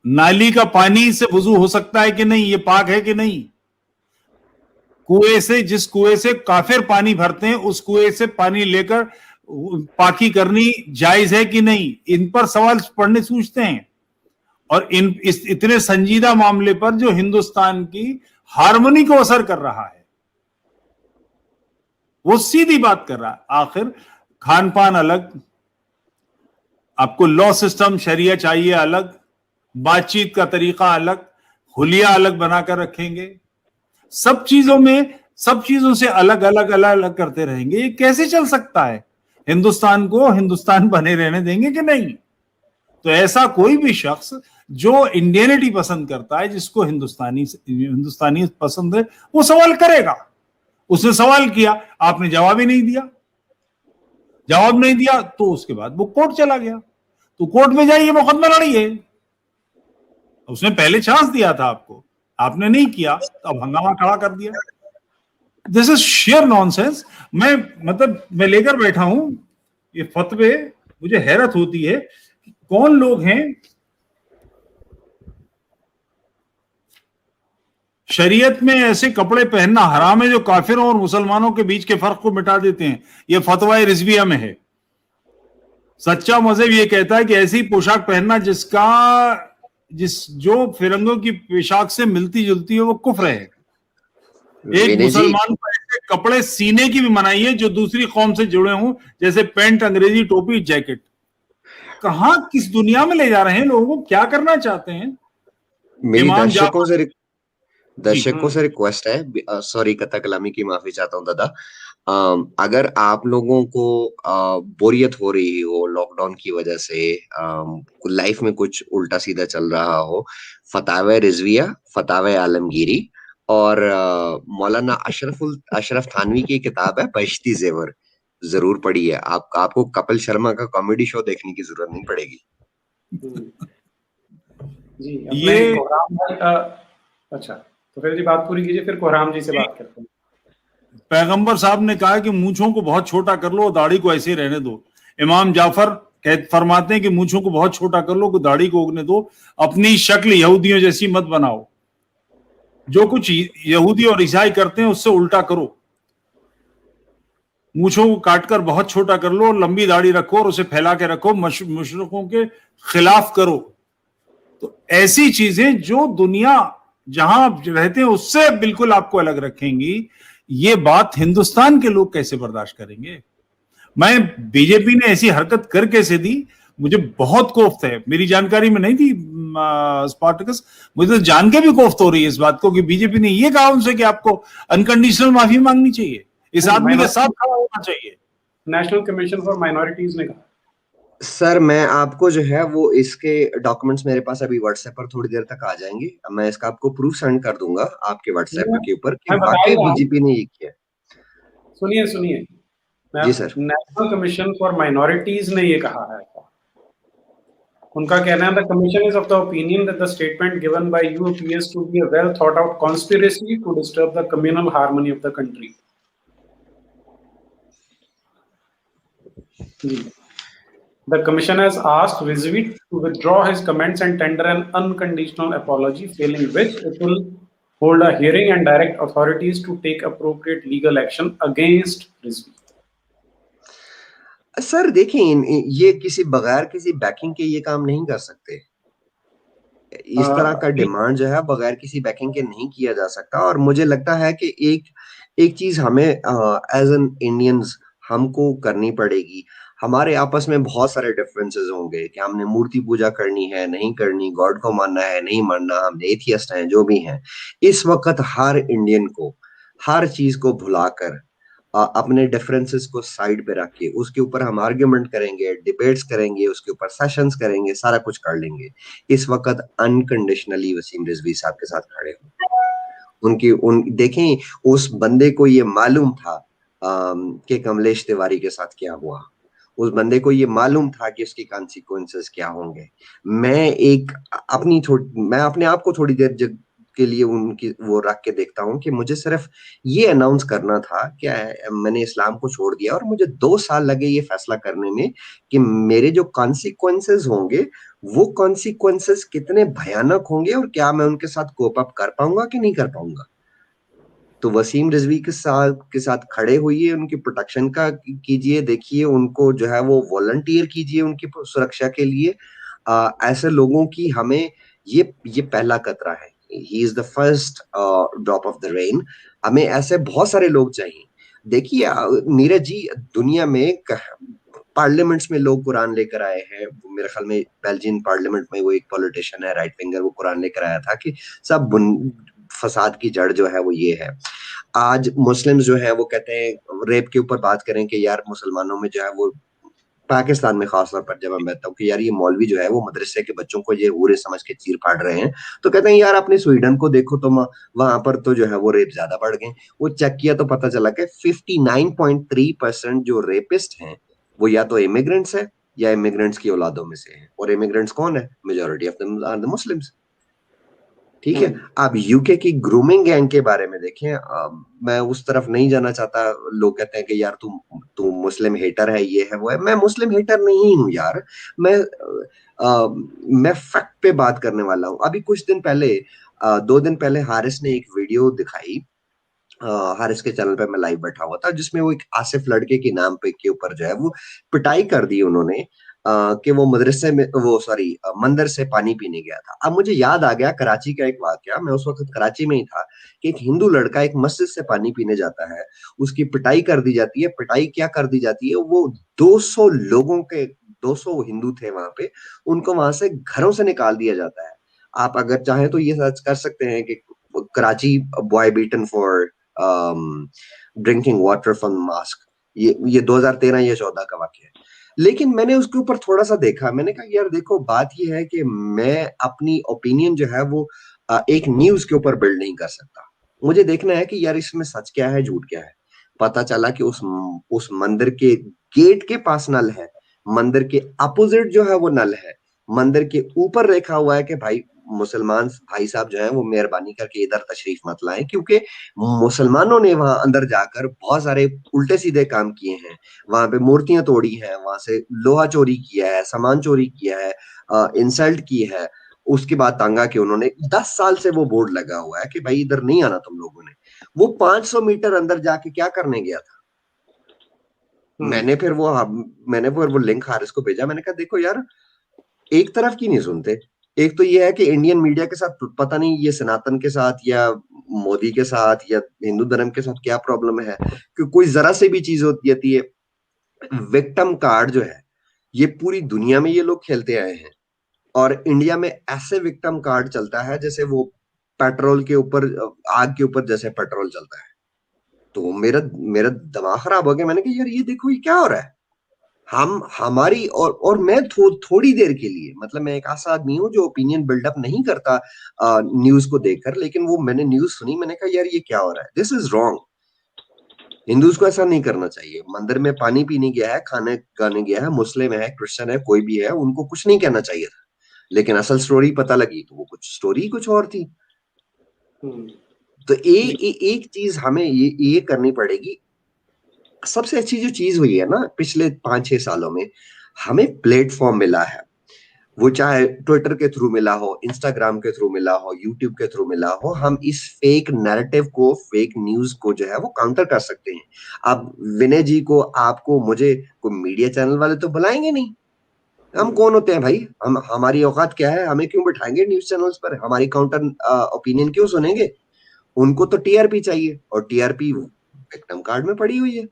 नाली का पानी से वुजू हो सकता है कि नहीं, ये पाक है कि नहीं? कुएं से, जिस कुएं से काफिर पानी भरते हैं उस कुएं से पानी लेकर पाकी करनी जायज है कि नहीं? इन पर सवाल पढ़ने सूझते हैं। और इस इतने संजीदा मामले पर जो हिंदुस्तान की हार्मनी को असर कर रहा है, वो सीधी बात कर रहा है। आखिर खान पान अलग, आपको लॉ सिस्टम शरिया चाहिए अलग, बातचीत का तरीका अलग, हुलिया अलग बनाकर रखेंगे, सब चीजों से अलग अलग करते रहेंगे। ये कैसे चल सकता है? हिंदुस्तान को हिंदुस्तान बने रहने देंगे कि नहीं? तो ऐसा कोई भी शख्स जो इंडियनिटी पसंद करता है, जिसको हिंदुस्तानी पसंद है, वो सवाल करेगा। उसने सवाल किया, आपने जवाब ही नहीं दिया, जवाब नहीं दिया तो उसके बाद वो कोर्ट चला गया। तो कोर्ट में जाइए, मुकदमा लड़िए। उसने पहले चांस दिया था आपको, आपने नहीं किया तो अब हंगामा खड़ा कर दिया। This is share nonsense. मैं लेकर बैठा हूं ये फतवे, मुझे हैरत होती है कौन लोग हैं शरीयत में ऐसे कपड़े पहनना हराम है जो काफिरों और मुसलमानों के बीच के फर्क को मिटा देते हैं। यह फतवा रिजविया में है। सच्चा मजहब ये कहता है कि ऐसी पोशाक पहनना जो फिरंगों की पोशाक से मिलती जुलती है वो कुफ्र है। एक मुसलमान को ऐसे कपड़े सीने की भी मनाही है जो दूसरी कौम से जुड़े हों, जैसे पैंट, अंग्रेजी टोपी, जैकेट। कहां, किस दुनिया में ले जा रहे हैं लोगों को? क्या करना चाहते हैं? मेरी दर्शकों से रिक्वेस्ट है, सॉरी कथा कलामी की माफी चाहता हूँ दादा। अगर आप लोगों को बोरियत हो रही हो लॉकडाउन की वजह से, लाइफ में कुछ उल्टा सीधा चल रहा हो, फतावे रिजविया, फतावे आलमगीरी और मौलाना अशरफ थानवी की किताब है बहिश्ती जेवर, जरूर पढ़िए। आपको कपिल शर्मा का कॉमेडी शो देखने की जरूरत नहीं पड़ेगी। जी, ये कोहराम भाई का, अच्छा तो फिर जी बात पूरी कीजिए, फिर कोहराम जी से बात करते हैं। पैगंबर साहब ने कहा कि मूंछों को बहुत छोटा कर लो, दाढ़ी को ऐसे ही रहने दो। इमाम जाफर फरमाते हैं कि मूंछों को बहुत छोटा कर लो, दाढ़ी को उगने दो, अपनी शक्ल यहूदियों जैसी मत बनाओ, जो कुछ यहूदी और ईसाई करते हैं उससे उल्टा करो। मूंछों को काटकर बहुत छोटा कर लो, लंबी दाढ़ी रखो और उसे फैला के रखो, मुशरिकों के खिलाफ करो। तो ऐसी चीजें जो दुनिया जहां आप रहते हैं उससे बिल्कुल आपको अलग रखेंगी, ये बात हिंदुस्तान के लोग कैसे बर्दाश्त करेंगे? मैं बीजेपी ने ऐसी हरकत कर कैसे दी, मुझे बहुत कोफ्त है। मेरी जानकारी में नहीं थी स्पार्टकस, मुझे तो जान के भी कोफ्त हो रही है इस बात को कि बीजेपी ने ये कहा उनसे कि आपको अनकंडीशनल माफी मांगनी चाहिए, इस आदमी के साथ खड़ा होना चाहिए। नेशनल कमीशन फॉर माइनॉरिटीज ने कहा। सर मैं आपको जो है वो इसके डॉक्यूमेंट्स मेरे पास अभी व्हाट्सएप पर थोड़ी देर तक आ जाएंगे, मैं इसका आपको प्रूफ सेंड कर दूंगा आपके व्हाट्सएप के ऊपर कि वाकई बीजेपी ने ये किया। सुनिए जी sir. National commission for minorities ने ये कहा है, उनका कहना है the commission is of the opinion that the statement given by you appears to be a well thought out conspiracy to disturb the communal harmony of the country. The commission has asked Rizvi to withdraw his comments and tender an unconditional apology, failing which it will hold a hearing and direct authorities to take appropriate legal action against Rizvi. Sir देखिए, ये किसी बगैर किसी banking के ये काम नहीं कर सकते। इस तरह का डिमांड जो है बगैर किसी बैकिंग के नहीं किया जा सकता। और मुझे लगता है कि एक चीज हमें एज एन इंडियंस हमको करनी पड़ेगी। हमारे आपस में बहुत सारे डिफरेंसेस होंगे कि हमने मूर्ति पूजा करनी है नहीं करनी, गॉड को मानना है नहीं मानना, हम एथियस्ट हैं, जो भी हैं। इस वक्त हर इंडियन को हर चीज को भुलाकर अपने डिफरेंसेस को साइड पे रख के उसके ऊपर हम आर्ग्यूमेंट करेंगे, डिबेट्स करेंगे, उसके ऊपर सेशंस करेंगे, सारा कुछ कर लेंगे। इस वक्त अनकंडीशनली वसीम रिजवी साहब के साथ खड़े हो। देखें, उस बंदे को ये मालूम था कि कमलेश तिवारी के साथ क्या हुआ। उस बंदे को ये मालूम था कि उसके कॉन्सिक्वेंसेस क्या होंगे। मैं अपने आप को थोड़ी देर के लिए उनकी वो रख के देखता हूँ कि मुझे सिर्फ ये अनाउंस करना था कि मैंने इस्लाम को छोड़ दिया, और मुझे 2 साल लगे ये फैसला करने में कि मेरे जो कॉन्सिक्वेंसेस होंगे वो कॉन्सिक्वेंसेस कितने भयानक होंगे और क्या मैं उनके साथ कोप अप कर पाऊंगा कि नहीं कर पाऊंगा। तो वसीम रिजवी के साथ खड़े होइए, उनकी प्रोटेक्शन का कीजिए, देखिए उनको जो है वो वॉलंटियर कीजिए उनकी सुरक्षा के लिए। ऐसे लोगों की हमें ये पहला कतरा है। He is the first drop of the rain. हमें ऐसे बहुत सारे लोग चाहिए। देखिए नीरज जी, दुनिया में पार्लियामेंट्स में लोग कुरान लेकर आए हैं। मेरे ख्याल में बेल्जियन पार्लियामेंट में वो एक पॉलिटिशियन है, राइट विंगर, वो कुरान लेकर आया था कि सब फसाद की जड़ जो है वो ये है। आज मुस्लिम्स जो है वो कहते हैं, रेप के ऊपर बात करें कि यार मुसलमानों में जो है वो, पाकिस्तान में खासतौर पर जब मैं कहता हूँ कि यार ये मौलवी जो है वो मदरसे के बच्चों को ये हूरे समझ के चीर फाड़ रहे हैं, तो कहते हैं यार अपने स्वीडन को देखो तो वहां पर तो जो है वो रेप ज्यादा बढ़ गए। वो चेक किया तो पता चला कि 59.3% जो रेपिस्ट हैं वो या तो इमिग्रेंट्स है या इमिग्रेंट्स की औलादों में से है। और इमिग्रेंट्स कौन है? Majority of them are the Muslims. ठीक है। अब यूके की ग्रूमिंग गैंग के बारे में देखें, मैं उस तरफ नहीं जाना चाहता। लोग कहते हैं कि यार तू मुस्लिम हेटर है, ये है वो है। मैं मुस्लिम हेटर नहीं हूं यार। मैं फैक्ट पे बात करने वाला हूं। अभी कुछ दिन पहले 2 दिन पहले हारिस ने एक वीडियो दिखाई। हारिस के चैनल पे मैं लाइव बैठा हुआ था, जिसमें वो एक आसिफ लड़के के नाम पे के ऊपर जो है वो पिटाई कर दी उन्होंने कि वो मदरसे में मंदिर से पानी पीने गया था। अब मुझे याद आ गया कराची का एक वाकया। मैं उस वक्त कराची में ही था कि एक हिंदू लड़का एक मस्जिद से पानी पीने जाता है, उसकी पिटाई कर दी जाती है। पिटाई क्या कर दी जाती है, वो 200 हिंदू थे वहां पे, उनको वहां से घरों से निकाल दिया जाता है। आप अगर चाहें तो ये सर्च कर सकते हैं कि Karachi boy beaten for drinking water from mask. ये 2013 या 14 का वाकया है। लेकिन मैंने उसके ऊपर थोड़ा सा देखा। मैंने कहा यार देखो, बात ये है कि मैं अपनी ओपिनियन जो है वो एक न्यूज के ऊपर बिल्ड नहीं कर सकता। मुझे देखना है कि यार इसमें सच क्या है झूठ क्या है। पता चला कि उस मंदिर के गेट के पास नल है, मंदिर के अपोजिट जो है वो नल है, मंदिर के ऊपर लिखा हुआ है कि भाई मुसलमान भाई साहब जो है वो मेहरबानी करके इधर तशरीफ मत लाएं, क्योंकि मुसलमानों ने वहां अंदर जाकर बहुत सारे उल्टे सीधे काम किए हैं। वहां पे मूर्तियां तोड़ी हैं, वहां से लोहा चोरी किया है, सामान चोरी किया है, इंसल्ट की है। उसके बाद तांगा के उन्होंने 10 साल से वो बोर्ड लगा हुआ है कि भाई इधर नहीं आना तुम लोगों ने। वो 500 मीटर अंदर जाके क्या करने गया था? मैंने फिर वो लिंक हारिस को भेजा। मैंने कहा देखो यार, एक तरफ की नहीं सुनते। एक तो ये है कि इंडियन मीडिया के साथ पता नहीं ये सनातन के साथ या मोदी के साथ या हिंदू धर्म के साथ क्या प्रॉब्लम है कि कोई जरा से भी चीज होती है, विक्टिम कार्ड जो है ये पूरी दुनिया में ये लोग खेलते आए हैं। और इंडिया में ऐसे विक्टिम कार्ड चलता है जैसे वो पेट्रोल के ऊपर, आग के ऊपर जैसे पेट्रोल चलता है। तो मेरा दिमाग खराब हो गया। मैंने कहा यार ये देखो ये क्या हो रहा है। हमारी और मैं थोड़ी देर के लिए, मतलब मैं एक ऐसा आदमी हूं जो ओपिनियन बिल्डअप नहीं करता न्यूज को देखकर, लेकिन वो मैंने न्यूज सुनी। मैंने कहा यार ये क्या हो रहा है, दिस इज रॉन्ग। हिंदूज को ऐसा नहीं करना चाहिए। मंदिर में पानी पीने गया है, खाने खाने गया है, मुस्लिम है, क्रिश्चियन है, कोई भी है, उनको कुछ नहीं कहना चाहिए था। लेकिन असल स्टोरी पता लगी तो वो कुछ स्टोरी कुछ और थी। तो एक चीज हमें ये करनी पड़ेगी। सबसे अच्छी जो चीज हुई है ना पिछले 5-6 सालों में, हमें प्लेटफॉर्म मिला है, वो चाहे ट्विटर के थ्रू मिला हो, इंस्टाग्राम के थ्रू मिला हो, यूट्यूब के थ्रू मिला हो, हम इस फेक नैरेटिव को, फेक न्यूज को जो है वो काउंटर कर सकते हैं। अब विनय जी को, आपको, मुझे कोई मीडिया चैनल वाले तो बुलाएंगे नहीं। हम कौन होते हैं भाई? हमारी औकात क्या है? हमें क्यों बैठाएंगे न्यूज चैनल्स पर? हमारी काउंटर ओपिनियन क्यों सुनेंगे? उनको तो टीआरपी चाहिए, और टीआरपी विक्टिम कार्ड में पड़ी हुई है।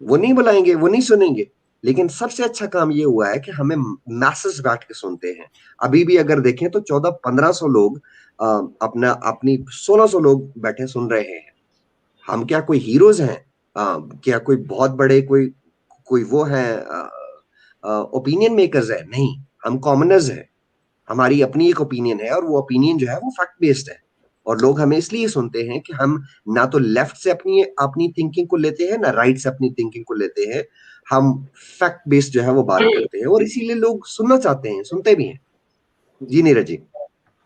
वो नहीं बुलाएंगे, वो नहीं सुनेंगे। लेकिन सबसे अच्छा काम ये हुआ है कि हमें मैसेज बैठ के सुनते हैं। अभी भी अगर देखें तो 1400-1500 लोग अपनी 1600 लोग बैठे सुन रहे हैं। हम क्या कोई हीरोज हैं? क्या कोई बहुत बड़े कोई वो है ओपिनियन मेकर्स है? नहीं, हम कॉमनर्स हैं। हमारी अपनी एक ओपिनियन है, और वो ओपिनियन जो है वो फैक्ट बेस्ड है। और लोग हमें इसलिए सुनते हैं कि हम ना तो लेफ्ट से अपनी थिंकिंग को लेते हैं, ना राइट से अपनी थिंकिंग को लेते हैं। हम फैक्ट बेस्ड जो है वो बात करते हैं, और इसीलिए लोग सुनना चाहते हैं, सुनते भी हैं। जी नीरज जी।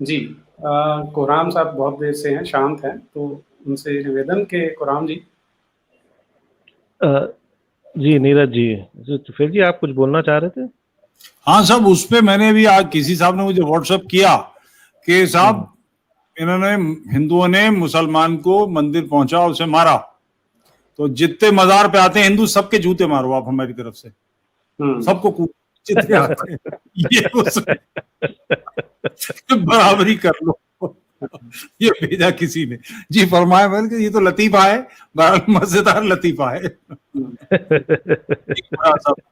जी, कोराम साहब बहुत देर से हैं, शांत हैं, तो उनसे निवेदन के कोराम जी। जी नीरज जी, तो फिर जी आप कुछ बोलना चाह रहे थे? हाँ साहब, उस पे मैंने भी आज किसी साहब ने मुझे व्हाट्सएप किया कि साहब इन्होंने, हिंदुओं ने मुसलमान को मंदिर पहुंचा, उसे मारा, तो जितने मजार पे आते हैं हिंदू, सबके जूते मारो आप हमारी तरफ से, सबको जितने आते हैं ये बराबरी कर लो। ये भेजा किसी ने जी, फरमाया मैंने कि ये तो लतीफा है, बहरहाल मजेदार लतीफा है।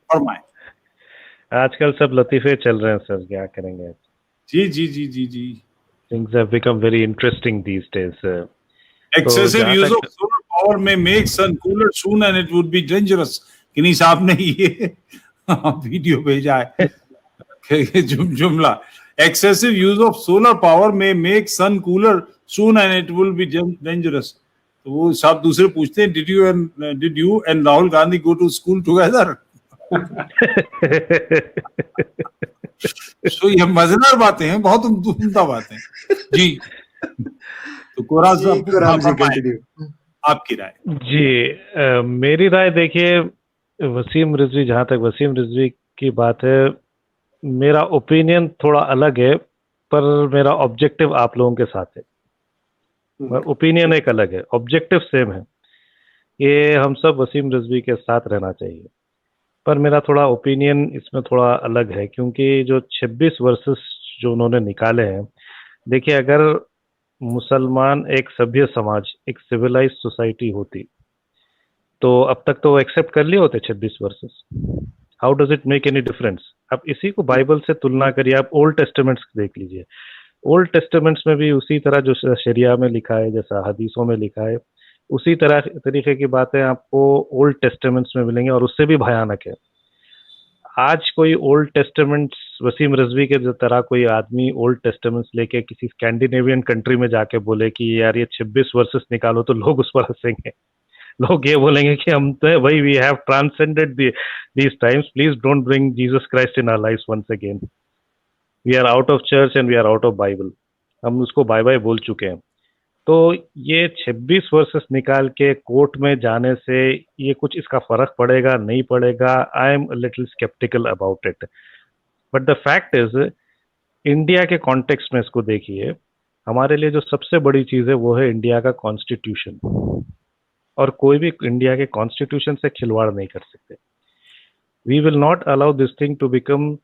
फरमाए। आजकल सब लतीफे चल रहे हैं सर, क्या करेंगे। जी जी जी जी जी। Things have become very interesting these days. Excessive use of solar power may make sun cooler soon and it would be dangerous. किन्हीं साहब ने ये वीडियो भेजा है जुमला, excessive use of solar power may make sun cooler soon and it will be dangerous. तो वो साहब दूसरे पूछते हैं, did you and Rahul Gandhi go to school together? तो ये मजेदार बातें हैं, बहुत उम्दा बातें। जी, तो कोराम साहब आपकी राय। जी, मेरी राय देखिए, वसीम रिजवी, जहां तक वसीम रिजवी की बात है, मेरा ओपिनियन थोड़ा अलग है, पर मेरा ऑब्जेक्टिव आप लोगों के साथ है। ओपिनियन एक अलग है, ऑब्जेक्टिव सेम है। ये हम सब वसीम रिजवी के साथ रहना चाहिए, पर मेरा थोड़ा ओपिनियन इसमें थोड़ा अलग है, क्योंकि जो 26 वर्सेस जो उन्होंने निकाले हैं, देखिए अगर मुसलमान एक सभ्य समाज, एक सिविलाइज सोसाइटी होती, तो अब तक तो वो एक्सेप्ट कर लिए होते 26 versus. How does it make any difference? अब इसी को बाइबल से तुलना करिए, आप ओल्ड टेस्टामेंट्स देख लीजिए। ओल्ड टेस्टामेंट्स में भी उसी तरह जो शरिया में लिखा है, जैसा हदीसों में लिखा है, उसी तरह तरीके की बातें आपको ओल्ड टेस्टामेंट्स में मिलेंगे, और उससे भी भयानक है। आज कोई ओल्ड टेस्टामेंट्स, वसीम रिजवी के तरह कोई आदमी ओल्ड टेस्टामेंट्स लेके किसी स्कैंडिनेवियन कंट्री में जाके बोले कि यार ये 26 वर्सेस निकालो, तो लोग उस पर हंसेंगे। लोग ये बोलेंगे कि हम तो भाई, we have transcended these times, please don't bring Jesus Christ in our lives once again. We are out of church and we are out of Bible. हम उसको बाय बाय बोल चुके हैं। तो ये 26 वर्सेस निकाल के कोर्ट में जाने से ये कुछ इसका फर्क पड़ेगा, नहीं पड़ेगा, I am little sceptical about it. But the fact is, India के कॉन्टेक्स्ट में इसको देखिए, हमारे लिए जो सबसे बड़ी चीज है वो है इंडिया का कॉन्स्टिट्यूशन, और कोई भी इंडिया के कॉन्स्टिट्यूशन से खिलवाड़ नहीं कर सकते। We will not allow this thing to become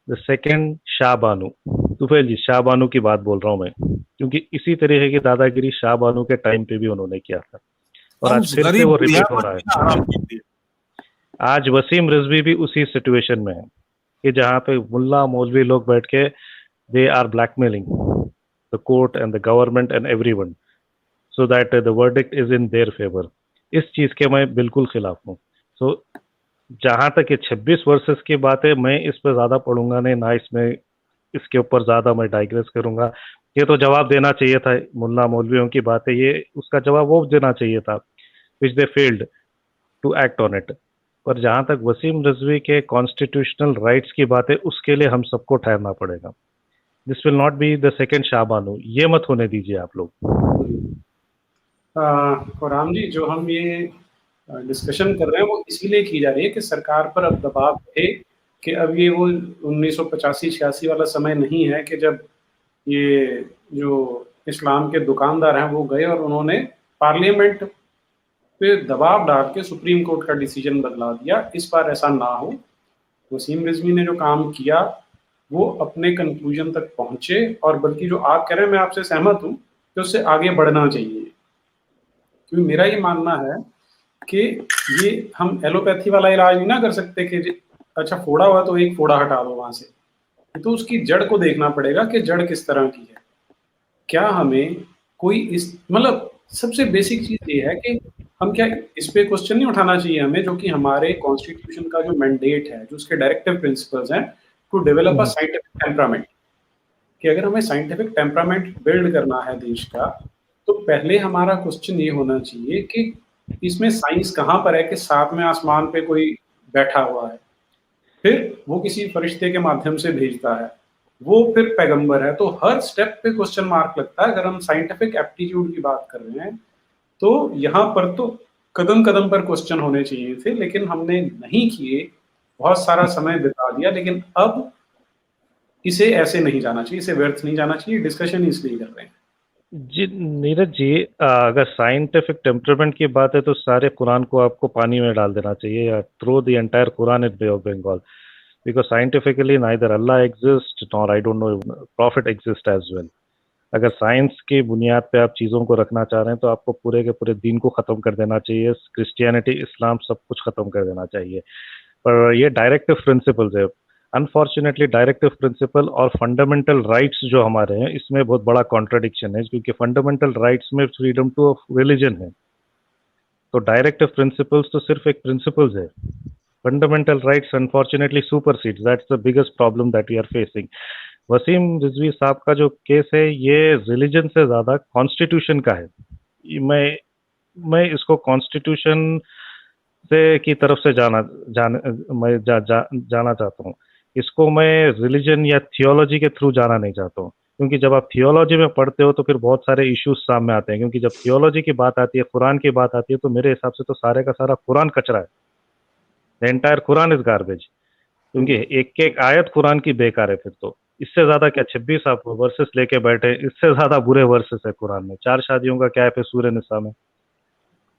the second Shah Bano. Tufail ji, Shah Bano की बात बोल रहा हूं मैं, क्योंकि इसी तरीके की दादागिरी शाह बानू के टाइम पे भी उन्होंने किया था, और आज फिर से वो रिपीट हो रहा है। आज वसीम रिजवी भी उसी सिचुएशन में है कि जहां पे मुल्ला मौलवी लोग बैठ के they are blackmailing the court and the government and everyone so that the verdict is in their favour. इस चीज के मैं बिल्कुल खिलाफ हूँ। सो जहां तक ये 26 वर्सेस की बात है, मैं इस पर ज्यादा पढ़ूंगा नहीं, ना इसमें इसके ऊपर ज्यादा मैं डाइग्रेस करूंगा। ये तो जवाब देना चाहिए था, मुल्ला मौलवियों की बात है, ये उसका जवाब वो देना चाहिए था, which they failed to act on it. पर जहां तक वसीम रिजवी के कॉन्स्टिट्यूशनल राइट्स की बात है, उसके लिए हम सबको ठहरना पड़ेगा। This will not be the second Shah Bano, ये मत होने दीजिए आप लोग। राम जी, जो हम ये डिस्कशन कर रहे हैं वो इसीलिए की जा रही है कि सरकार पर अब दबाव है कि अब ये वो 1985-86 वाला समय नहीं है कि जब ये जो इस्लाम के दुकानदार हैं वो गए और उन्होंने पार्लियामेंट पे दबाव डाल के सुप्रीम कोर्ट का डिसीजन बदला दिया। इस बार ऐसा ना हो। वसीम रिजवी ने जो काम किया वो अपने कंक्लूजन तक पहुंचे, और बल्कि जो आप कह रहे हैं मैं आपसे सहमत हूँ कि उससे आगे बढ़ना चाहिए। क्योंकि मेरा ये मानना है कि ये हम एलोपैथी वाला इलाज नहीं ना कर सकते कि अच्छा फोड़ा हुआ तो एक फोड़ा हटा दो वहां से, तो उसकी जड़ को देखना पड़ेगा कि जड़ किस तरह की है। क्या हमें कोई इस मतलब सबसे बेसिक चीज ये है कि हम क्या इस पे क्वेश्चन नहीं उठाना चाहिए हमें, जो कि हमारे कॉन्स्टिट्यूशन का जो मैंडेट है, जो उसके डायरेक्टिव प्रिंसिपल्स हैं, to develop a scientific temperament, कि अगर हमें साइंटिफिक टेम्परामेंट बिल्ड करना है देश का, तो पहले हमारा क्वेश्चन ये होना चाहिए कि इसमें साइंस कहाँ पर है कि साथ में आसमान पे कोई बैठा हुआ है, फिर वो किसी फरिश्ते के माध्यम से भेजता है, वो फिर पैगंबर है। तो हर स्टेप पे क्वेश्चन मार्क लगता है। अगर हम साइंटिफिक एप्टीट्यूड की बात कर रहे हैं तो यहाँ पर तो कदम कदम पर क्वेश्चन होने चाहिए थे, लेकिन हमने नहीं किए, बहुत सारा समय बिता दिया। लेकिन अब इसे ऐसे नहीं जाना चाहिए, इसे व्यर्थ नहीं जाना चाहिए। डिस्कशन इसलिए कर रहे हैं। जी नीरज जी, अगर साइंटिफिक टेम्परामेंट की बात है तो सारे कुरान को आपको पानी में डाल देना चाहिए, या throw the entire Quran in Bay of Bengal, because scientifically neither Allah exist nor I don't know prophet exist as well. अगर साइंस की बुनियाद पे आप चीज़ों को रखना चाह रहे हैं तो आपको पूरे के पूरे दिन को ख़त्म कर देना चाहिए, क्रिश्चियनिटी इस्लाम सब कुछ ख़त्म कर देना चाहिए। पर ये डायरेक्टिव प्रिंसिपल्स है, अनफॉर्चुनेटली डायरेक्टिव प्रिंसिपल और फंडामेंटल राइट्स जो हमारे हैं इसमें बहुत बड़ा कॉन्ट्रडिक्शन है, क्योंकि फंडामेंटल राइट्स में फ्रीडम टू ऑफ रिलीजन है, तो डायरेक्टिव प्रिंसिपल्स तो सिर्फ एक प्रिंसिपल्स है। Fundamental rights unfortunately supersedes, that's the biggest problem that we are facing. Waseem Rizvi साहब का जो केस है ये रिलीजन से ज्यादा कॉन्स्टिट्यूशन का है। मैं इसको कॉन्स्टिट्यूशन से की तरफ से जाना चाहता हूँ। इसको मैं रिलीजन या थियोलॉजी के थ्रू जाना नहीं चाहता हूँ, क्योंकि जब आप थियोलॉजी में पढ़ते हो तो फिर बहुत सारे इश्यूज सामने आते हैं। क्योंकि जब थियोलॉजी की बात आती है, कुरान की बात आती है, तो मेरे हिसाब से तो सारे का सारा कुरान कचरा है। The entire Quran is garbage, क्योंकि एक एक आयत कुरान की बेकार है। फिर तो इससे ज्यादा क्या 26 आप वर्सेस लेके बैठे, इससे ज्यादा बुरे वर्सेस है कुरान में। 4 शादियों का क्या है फिर सूरह निसा में?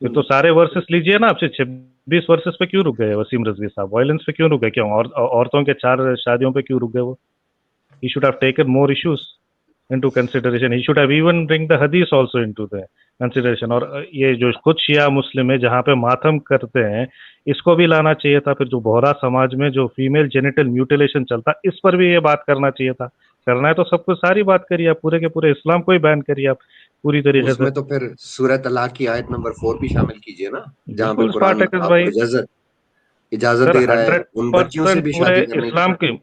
फिर तो सारे वर्सेस लीजिए ना। आपसे 26 वर्सेस पे क्यों रुक गए वसीम रिजवी साहब? वायलेंस पे क्यों रुक गए? क्यों औरतों के 4 शादियों पे क्यों रुक गए वो? He should have taken more issues into consideration. He should have even bring the hadith also into the consideration. और ये जो कुछ शिया मुस्लिम है जहाँ पे मातम करते हैं, इसको भी लाना चाहिए था। फिर जो बोहरा समाज में जो फीमेल जेनिटल म्यूटिलेशन चलता, इस पर भी ये बात करना चाहिए था। करना है तो सब कुछ सारी बात करिए आप, पूरे के पूरे इस्लाम को ही बैन करिए आप पूरी तरीके से। उसमें तो फिर सूरह तलाक की आयत नंबर 4 भी शामिल कीजिए ना, जहाँ पे बिल्कुल कुरान स्पार्टकस आपको भाई इजाजत सर दे रहा है उन बच्चियों से 100% भी पूरे शादी करने इस्लाम की। की।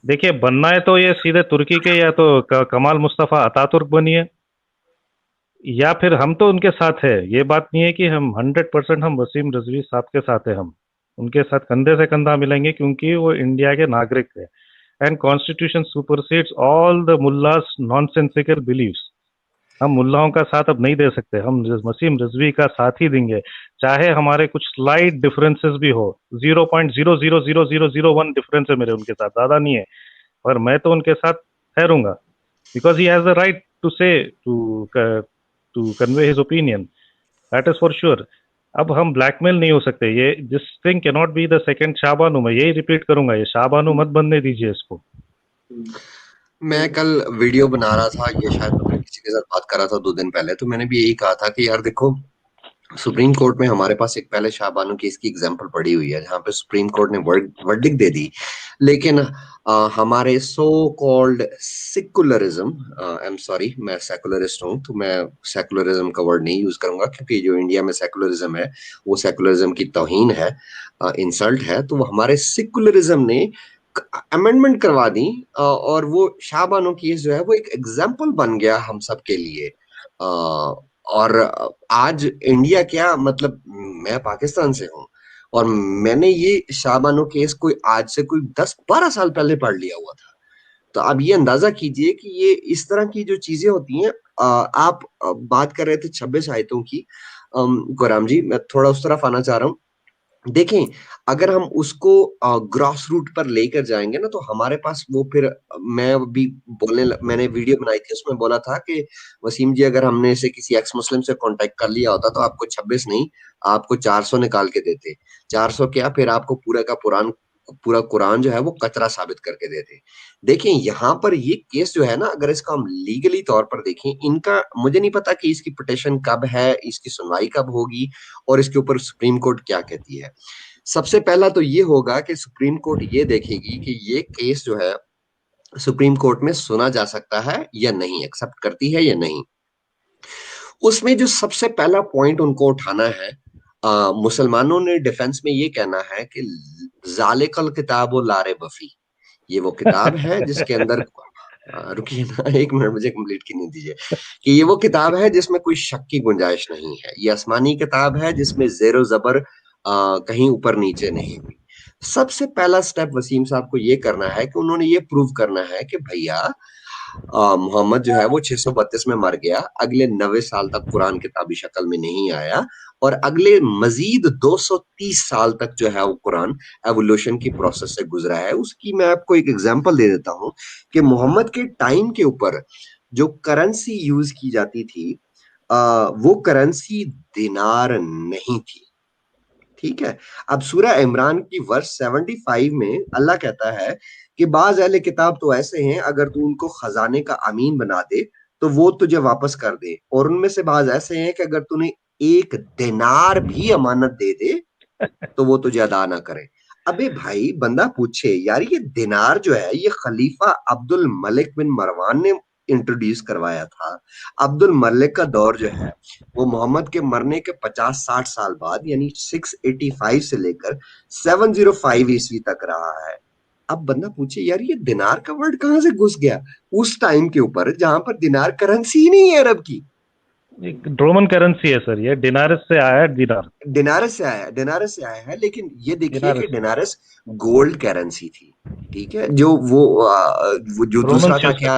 देखिए बनना है तो ये सीधे तुर्की के या तो कमाल मुस्तफा अतातुर्क बनिए, या फिर हम तो उनके साथ है। ये बात नहीं है कि हम 100% हम वसीम रिजवी साहब के साथ है, हम उनके साथ कंधे से कंधा मिलेंगे, क्योंकि वो इंडिया के नागरिक है। And constitution supersedes all the mullahs nonsensical believes. हम मुल्लाओं का साथ अब नहीं दे सकते, हम वसीम रिजवी का साथ ही देंगे, चाहे हमारे कुछ स्लाइट डिफरेंसेस भी हो। 0.0000001 डिफरेंस है मेरे उनके साथ, ज्यादा नहीं है, पर मैं तो उनके साथ ठहरूंगा, because he has the right to say to convey his opinion, that is for sure. अब हम ब्लैकमेल नहीं हो सकते। ये this thing can not be the second Shahbano. मैं यही रिपीट करूंगा, ये शाहबानो मत बनने दीजिए इसको। मैं कल वीडियो बना रहा था, ये शायद मैं किसी के साथ बात कर रहा था 2 दिन पहले, तो मैंने भी यही कहा था कि यार देखो, सुप्रीम कोर्ट में हमारे पास एक पहले शाहबानो केस की एग्जांपल पड़ी हुई है, जहां पे सुप्रीम कोर्ट ने वर्डिक्ट दे दी, लेकिन हमारे so called secularism, I am sorry मैं सेकुलरिस्ट हूं तो मैं सेकुलरिज्म का वर्ड नहीं यूज करूंगा, क्योंकि जो इंडिया में सेकुलरिज्म है वो सेकुलरिज्म की तौहीन है, इंसल्ट है। तो हमारे सेकुलरिज्म ने अमेंडमेंट करवा दी, और वो शाहबानो केस जो है वो एक एग्जाम्पल बन गया हम सब के लिए। और आज इंडिया क्या, मतलब मैं पाकिस्तान से हूँ और मैंने ये शाहबानो केस कोई आज से कोई 10-12 साल पहले पढ़ लिया हुआ था, तो अब ये अंदाजा कीजिए कि ये इस तरह की जो चीजें होती हैं, आप बात कर रहे थे 26 आयतों की, गुराम जी मैं थोड़ा उस तरफ आना चाह रहा हूँ। देखें, अगर हम उसको ग्रॉस रूट पर लेकर जाएंगे ना, तो हमारे पास वो फिर मैं अभी मैंने वीडियो बनाई थी, उसमें बोला था कि वसीम जी, अगर हमने इसे किसी एक्स मुस्लिम से कांटेक्ट कर लिया होता तो आपको 26 नहीं, आपको 400 निकाल के देते। 400 क्या, फिर आपको पूरा कुरान जो है वो कचरा साबित करके देते। देखें, यहाँ पर ये केस जो है ना, अगर इसका हम लीगली तौर पर देखें, इनका मुझे नहीं पता कि इसकी पिटिशन कब है, इसकी सुनवाई कब होगी और इसके ऊपर सुप्रीम कोर्ट क्या कहती है। सबसे पहला तो ये होगा कि सुप्रीम कोर्ट ये देखेगी कि ये केस जो है सुप्रीम कोर्ट में सुना जा सकता है या नहीं, एक्सेप्ट करती है या नहीं। उसमें जो सबसे पहला पॉइंट उनको उठाना है, मुसलमानों ने डिफेंस में ये कहना है कि जालिकल किताब लारे बफी, ये वो किताब है जिसके अंदर रुकिए ना, 1 मिनट मुझे कंप्लीट करने दीजिए, कि ये वो किताब है जिसमें कोई शक की गुंजाइश नहीं है, ये आसमानी किताब है जिसमें ज़ेरो ज़बर कहीं ऊपर नीचे नहीं हुई। सबसे पहला स्टेप वसीम साहब को ये करना है कि उन्होंने ये प्रूव करना है कि भैया मोहम्मद जो है वो 632 में मर गया, अगले 90 साल तक कुरान किताबी शक्ल में नहीं आया, और अगले मजीद 230 साल तक जो है वो कुरान एवोल्यूशन की प्रोसेस से गुजरा है। उसकी मैं आपको एक एग्जांपल दे देता हूँ कि मोहम्मद के टाइम के ऊपर जो करेंसी यूज की जाती थी, वो करेंसी दिनार नहीं थी। ठीक है, अब सूरह इमरान की वर्स 75 में अल्लाह कहता है कि बाज अहले किताब तो ऐसे हैं, अगर तू उनको खजाने का अमीन बना दे तो वो तुझे वापस कर दे, और उनमें से बाज ऐसे हैं कि अगर तूने 1 दिनार भी अमानत दे दे तो वो तुझे अदा ना करे। अबे भाई, बंदा पूछे यार, ये दिनार जो है ये खलीफा अब्दुल मलिक बिन मरवान ने इंट्रोड्यूस करवाया था। अब्दुल मलिक का दौर जो है वो मोहम्मद के मरने के 50-60 साल बाद, यानी 685 से लेकर 705 ईस्वी तक रहा है। अब बंदा पूछे यार, ये दिनार का वर्ड कहां से घुस गया उस टाइम के ऊपर जहां पर दिनार करेंसी ही नहीं है अरब की। रोमन करेंसी है सर, ये डिनारस से आया है। डिनारस से आया है, लेकिन ये देखिए कि डिनारस डिनारस गोल्ड करेंसी थी। ठीक है, जो वो जो रोमन दूसरा था सिस्टम। क्या,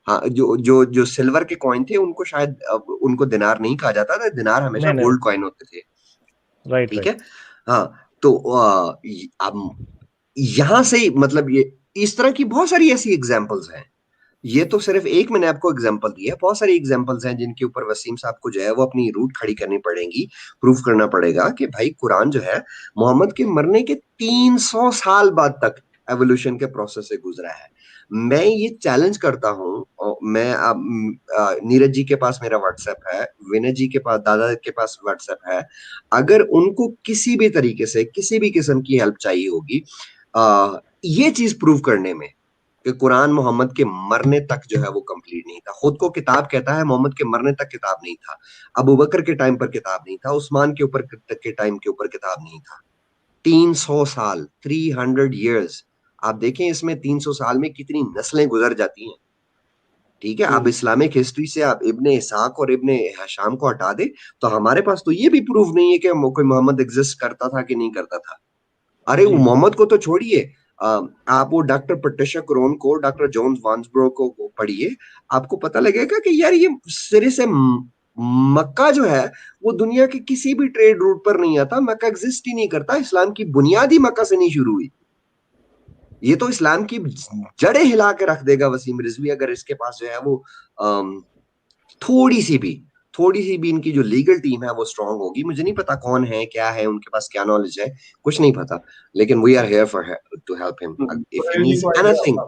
हाँ, जो सिल्वर के कॉइन थे उनको शायद उनको दिनार नहीं कहा जाता था, दिनार हमेशा नहीं नहीं, गोल्ड कॉइन होते थे। राइट ठीक राइट। है, हाँ। तो अब यहां से मतलब ये इस तरह की बहुत सारी ऐसी एग्जांपल्स हैं। ये तो सिर्फ एक मैंने आपको एग्जांपल दी है, बहुत सारी एग्जांपल्स हैं जिनके ऊपर वसीम साहब को जो है वो अपनी रूट खड़ी करनी पड़ेगी, प्रूफ करना पड़ेगा कि भाई कुरान जो है मोहम्मद के मरने के 300 साल बाद तक एवोल्यूशन के प्रोसेस से गुजरा है। मैं ये चैलेंज करता हूं, और मैं अब नीरज जी के पास मेरा व्हाट्सएप है, विनय जी के पास, दादा के पास व्हाट्सएप है, अगर उनको किसी भी तरीके से किसी भी किस्म की हेल्प चाहिए होगी ये चीज प्रूव करने में कि कुरान मोहम्मद के मरने तक जो है वो कंप्लीट नहीं था। खुद को किताब कहता है, मोहम्मद के मरने तक किताब नहीं था, अबू बकर के टाइम पर किताब नहीं था, उस्मान के ऊपर के टाइम के ऊपर किताब नहीं था। 300 साल, 300 years, आप देखें इसमें 300 साल में कितनी नस्लें गुजर जाती हैं। ठीक है, आप इस्लामिक हिस्ट्री से आप इब्ने इसाक और इब्ने हशाम को हटा दे तो हमारे पास तो ये भी प्रूफ नहीं है कि कोई मोहम्मद एग्जिस्ट करता था कि नहीं करता था। अरे वो मोहम्मद को तो छोड़िए, आप वो डॉक्टर पेट्रिशिया क्रोन को, डॉक्टर जॉन वांसब्रो को पढ़िए, आपको पता लगेगा कि यार ये सिरे से मक्का जो है वो दुनिया के किसी भी ट्रेड रूट पर नहीं आता, मक्का एग्जिस्ट ही नहीं करता, इस्लाम की बुनियाद ही मक्का से नहीं शुरू हुई। ये तो इस्लाम की जड़ें हिला के रख देगा वसीम रिजवी, अगर इसके पास जो है वो थोड़ी सी भी इनकी जो लीगल टीम है वो स्ट्रांग होगी। मुझे नहीं पता कौन है, क्या है, उनके पास क्या नॉलेज है, कुछ नहीं पता, लेकिन we are here for to help him if he needs anything.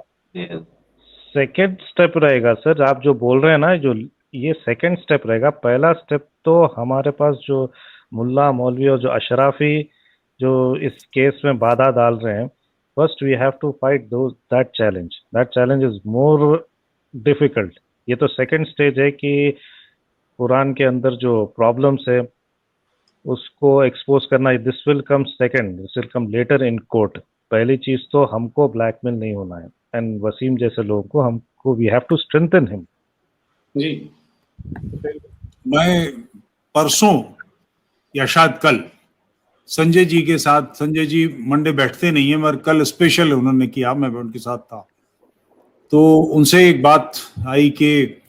Second step रहेगा सर, आप जो बोल रहे हैं ना, जो ये सेकेंड स्टेप रहेगा। पहला स्टेप तो हमारे पास जो मुल्ला मौलवी और जो अशराफी जो इस केस में बाधा डाल रहे हैं, first we have to fight that challenge is more difficult. ये तो सेकेंड स्टेज है कि कुरान के अंदर जो प्रॉब्लम्स है उसको एक्सपोज करना। This will come second, this will come later in court. पहली चीज तो हमको ब्लैकमेल नहीं होना है, एंड वसीम जैसे लोगों को हमको we have to strengthen him. जी, मैं परसों या शायद कल संजय जी के साथ, संजय जी मंडे बैठते नहीं है मगर कल स्पेशल उन्होंने किया, मैं उनके साथ था, तो उनसे एक बात आई कि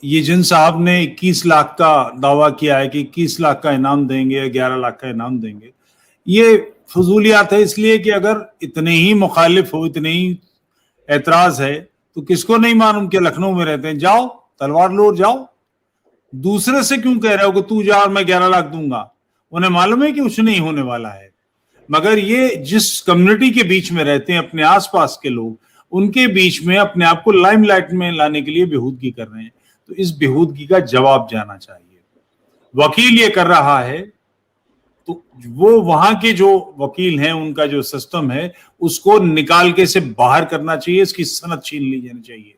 ये जिन साहब ने 21 लाख का दावा किया है कि 21 लाख का इनाम देंगे, 11 लाख का इनाम देंगे, ये फजूलियात है। इसलिए कि अगर इतने ही मुखालिफ हो, इतने ही एतराज है, तो किसको नहीं मालूम कि लखनऊ में रहते हैं, जाओ तलवार लो जाओ। दूसरे से क्यों कह रहे हो कि तू जा और मैं 11 लाख दूंगा? उन्हें मालूम है कि कुछ नहीं होने वाला है। मगर ये जिस कम्युनिटी के बीच में रहते हैं, अपने आसपास के लोग, उनके बीच में अपने आप को लाइमलाइट में लाने के लिए बेहूदगी कर रहे हैं। तो इस बेहूदगी का जवाब जाना चाहिए। वकील ये कर रहा है तो वो वहां के जो वकील हैं, उनका जो सिस्टम है, उसको निकाल के से बाहर करना चाहिए, इसकी सनद छीन ली जानी चाहिए।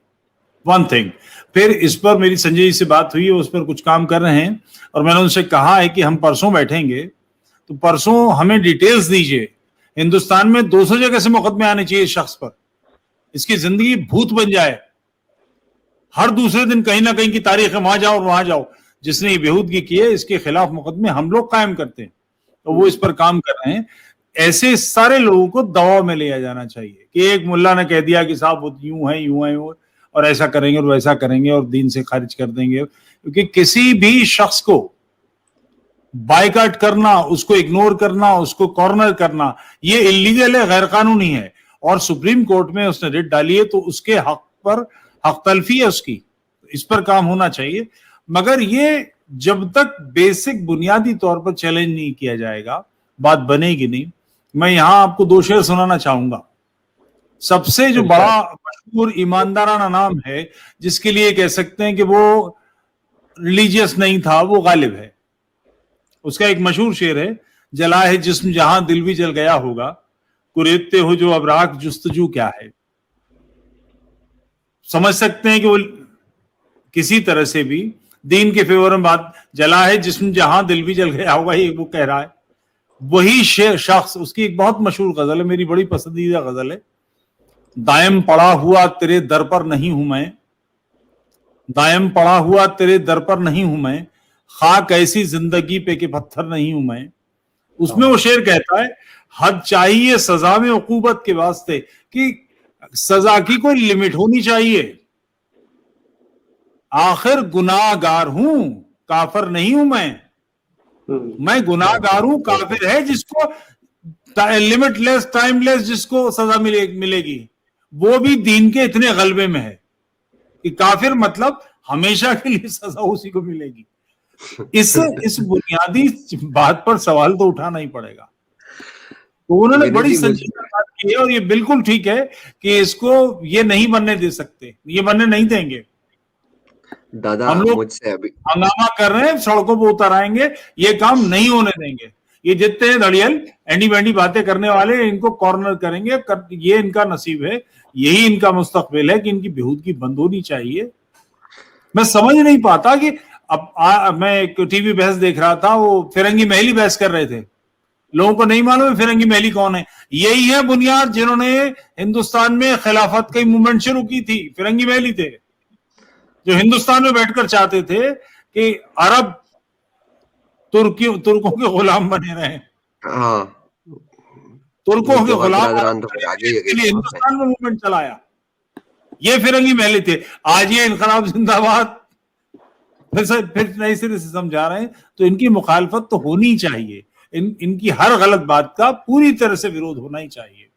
One thing. फिर इस पर मेरी संजय जी से बात हुई है, उस पर कुछ काम कर रहे हैं, और मैंने उनसे कहा है कि हम परसों बैठेंगे, तो परसों हमें डिटेल्स दीजिए। हिंदुस्तान में 200 जगह से मुकदमे आने चाहिए इस शख्स पर, इसकी जिंदगी भूत बन जाए। हर दूसरे दिन कहीं ना कहीं की तारीख है, वहां जाओ और वहां जाओ। जिसने ये बेहूदगी की है, इसके खिलाफ मुकदमे हम लोग कायम करते हैं, तो वो इस पर काम कर रहे हैं। ऐसे सारे लोगों को दबाव में लिया जाना चाहिए कि एक मुल्ला ने कह दिया कि साहब वो यूं है यूं है और ऐसा करेंगे और वैसा करेंगे और दीन से खारिज कर देंगे। क्योंकि किसी भी शख्स को बायकॉट करना, उसको इग्नोर करना, उसको कॉर्नर करना, ये इलीगल है, गैर कानूनी है। और सुप्रीम कोर्ट में उसने रिट डाली है, तो उसके हक पर हक तलफी है उसकी, इस पर काम होना चाहिए। मगर ये जब तक बेसिक बुनियादी तौर पर चैलेंज नहीं किया जाएगा, बात बनेगी नहीं। मैं यहां आपको 2 शेर सुनाना चाहूंगा। सबसे जो बड़ा मशहूर ईमानदाराना नाम है, जिसके लिए कह सकते हैं कि वो रिलीजियस नहीं था, वो गालिब है। उसका एक मशहूर शेर है, जला है जिस्म जहां दिल भी जल गया होगा, कुरेदते हो जो अब राख जुस्तजू क्या है। समझ सकते हैं कि वो किसी तरह से भी दीन के फेवर में बात, जला है जिस्म जहां दिल भी जल गया होगा, ये वो कह रहा है। वही शख्स, उसकी एक बहुत मशहूर गजल है, मेरी बड़ी पसंदीदा गजल है, दायम पड़ा हुआ तेरे दर पर नहीं हूं मैं, दायम पड़ा हुआ तेरे दर पर नहीं हूं मैं, खाक ऐसी जिंदगी पे के पत्थर नहीं हूं मैं। उसमें वो शेर कहता है, हद चाहिए सजा में उकूबत के वास्ते, कि सजा की कोई लिमिट होनी चाहिए। आखिर गुनाहगार हूं, काफिर नहीं हूं मैं गुनाहगार हूं, काफिर है जिसको लिमिटलेस टाइमलेस जिसको सजा मिलेगी, वो भी दीन के इतने गलबे में है कि काफिर मतलब हमेशा के लिए सजा उसी को मिलेगी। इस बुनियादी बात पर सवाल तो उठाना ही पड़ेगा। तो उन्होंने बड़ी संजीदा बात की है, और ये बिल्कुल ठीक है कि इसको ये नहीं बनने दे सकते, ये बनने नहीं देंगे। दादा हम लोग मुझसे अभी हंगामा कर रहे हैं, सड़कों पर उतर आएंगे, ये काम नहीं होने देंगे। ये जितने धड़ियल एंडी बैंडी बातें करने वाले, इनको कॉर्नर करेंगे, ये इनका नसीब है, यही इनका मुस्तकबिल है कि इनकी बेहूदगी बंद होनी चाहिए। मैं समझ नहीं पाता कि अब मैं एक टीवी बहस देख रहा था, वो फिरंगी महली बहस कर रहे थे। लोगों को नहीं मालूम है फिरंगी महली कौन है। यही है बुनियाद जिन्होंने हिंदुस्तान में खिलाफत की मूवमेंट शुरू की थी, फिरंगी महली थे, जो हिंदुस्तान में बैठकर चाहते थे कि अरब तुर्कों के गुलाम बने रहे। हाँ, तुर्कों के गुलाम हिंदुस्तान में मूवमेंट चलाया, ये फिरंगी महली थे। आज ये इनकलाब जिंदाबाद फिर नए सिरे से समझा रहे हैं। तो इनकी मुखालफत तो होनी चाहिए, इनकी हर गलत बात का पूरी तरह से विरोध होना ही चाहिए।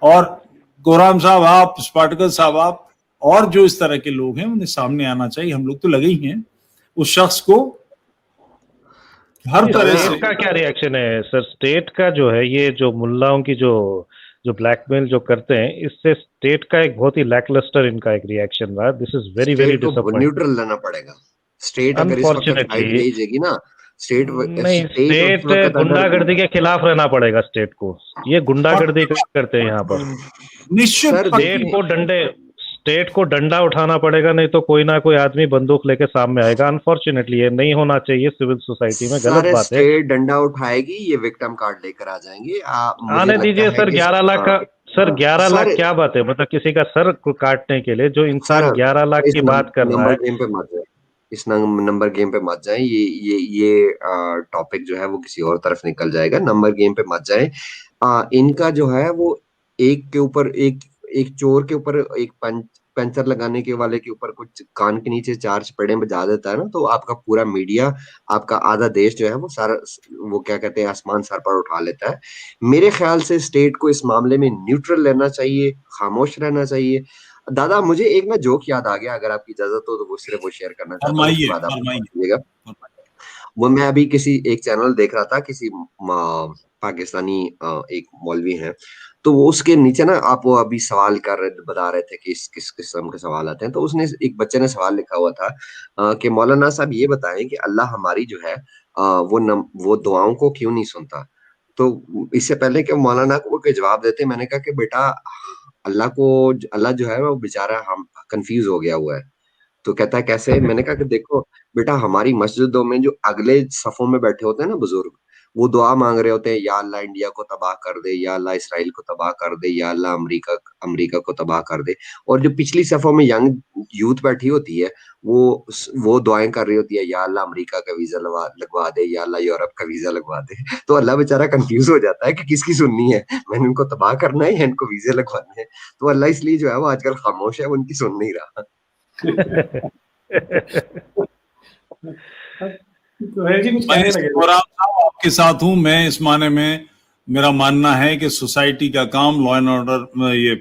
और गोराम साहब आप, स्पार्टकस साहब आप, और जो इस तरह के लोग हैं, उन्हें सामने आना चाहिए। हम लोग तो लगे ही हैं उस शख्स को हर तरह से। इसका क्या रिएक्शन है सर? स्टेट का जो है, ये जो मुल्लाओं की जो ब्लैकमेल जो करते हैं, इससे स्टेट का एक बहुत ही लैकलस्टर इनका एक रिएक्शन रहा। This is very very disappointing. Neutral रहना पड़ेगा। स्टेट अगर इस वक्त फाइट भेजेगी ना, स्टेट गुंडागर्दी के खिलाफ रहना पड़ेगा स्टेट को। ये गुंडागर्दी करते हैं यहाँ पर। निश्चित स्टेट को डंडा उठाना पड़ेगा, नहीं तो कोई ना कोई आदमी बंदूक लेके सामने आएगा। अनफॉर्चुनेटली ये नहीं होना चाहिए सिविल सोसाइटी में, गलत बात है। स्टेट डंडा उठाएगी, ये विक्टिम कार्ड लेकर आ जाएंगे। आने दीजिए सर। 11 लाख का सर, 11 लाख क्या बात है? मतलब किसी का सर को काटने के लिए जो इंसान 11 लाख की बात कर रहा है। इस नंबर गेम पे मत जाए। ये टॉपिक जो है वो किसी और तरफ निकल जाएगा। नंबर गेम पे मत जाए। इनका जो है वो एक के ऊपर एक चोर के ऊपर एक पंचर लगाने के वाले के ऊपर कुछ कान के नीचे 4 चपेड़े बजा देता है ना, तो आपका पूरा मीडिया, आपका आधा देश जो है वो सारा, वो क्या कहते हैं, आसमान सर पर उठा लेता है। मेरे ख्याल से स्टेट को इस मामले में न्यूट्रल रहना चाहिए, खामोश रहना चाहिए। दादा मुझे एक ना जोक याद आ गया, अगर आपकी इजाजत हो तो वो सिर्फ वो शेयर करना चाहता हूँ, उसके बाद आप बताइएगा। वो मैं अभी किसी एक चैनल देख रहा था, किसी पाकिस्तानी एक मौलवी हैं, तो वो उसके नीचे ना, आप वो अभी सवाल बता रहे थे कि किस किस्म के सवाल आते हैं, तो उसने, एक बच्चे ने सवाल लिखा हुआ था कि मौलाना साहब ये बताएं कि अल्लाह हमारी जो है वो दुआओं को क्यों नहीं सुनता। तो इससे पहले कि मौलाना को कोई जवाब देते, मैंने कहा कि बेटा अल्लाह जो है वो बेचारा हम कंफ्यूज हो गया हुआ है। तो कहता है कैसे? मैंने कहा कि देखो बेटा, हमारी मस्जिदों में जो अगले सफों में बैठे होते हैं ना बुजुर्ग, वो दुआ मांग रहे होते हैं, या अल्लाह इंडिया को तबाह कर दे, या अल्लाह इसराइल को तबाह कर दे, या अल्लाह अमेरिका को तबाह कर दे। और जो पिछली सफों में यंग यूथ बैठी होती है, वो दुआएं कर रही होती है, या अल्लाह अमेरिका का वीजा लगवा दे, या अल्लाह यूरोप का वीजा लगवा दे। तो अल्लाह बेचारा कंफ्यूज हो जाता है कि किसकी सुननी है, मैंने इनको तबाह करना है या इनको वीजे लगवाने हैं। तो अल्लाह इसलिए जो है वो आजकल खामोश है, वो उनकी सुन नहीं रहा। आपके साथ हूं मैं इस माने में। मेरा मानना है कि सोसाइटी का काम लॉ एंड ऑर्डर, ये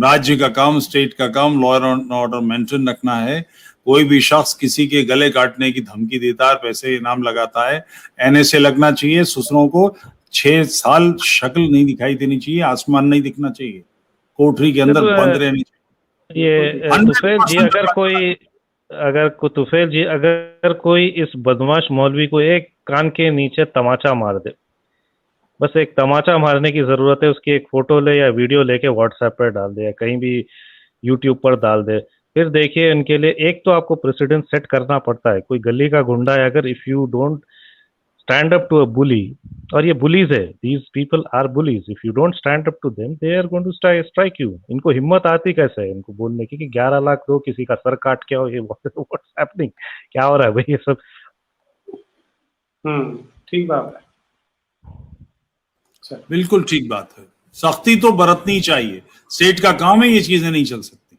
राज्य का काम, स्टेट का काम लॉ एंड ऑर्डर मेंटेन रखना है। कोई भी शख्स किसी के गले काटने की धमकी देता है, पैसे इनाम लगाता है, एनएसए लगना चाहिए। ससुरों को 6 साल शक्ल नहीं दिखाई देनी चाहिए, आसमान नहीं दिखना चाहिए, कोठरी के अंदर बंद रहनी चाहिए। ये तुफैल जी, अगर कोई इस बदमाश मौलवी को एक कान के नीचे तमाचा मार दे, बस एक तमाचा मारने की जरूरत है, उसकी एक फोटो ले या वीडियो लेके व्हाट्सएप पर डाल दे या कहीं भी यूट्यूब पर डाल दे, फिर देखिए इनके लिए एक तो आपको प्रेसिडेंट सेट करना पड़ता है। कोई गली का गुंडा है, अगर if you don't stand up to a bully, और ये बुलीज है, these people are bullies, if you don't stand up to them they are going to strike you. इनको हिम्मत आती कैसे है इनको बोलने की कि 11 लाख दो, किसी का सर काट के आओ, ये व्हाट्स हैपनिंग, क्या हो रहा है भाई ये सब। ठीक बात है, बिल्कुल ठीक बात है। सख्ती तो बरतनी चाहिए, स्टेट का काम है, ये चीजें नहीं चल सकती,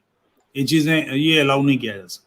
ये चीजें ये अलाउ नहीं किया जा सकता।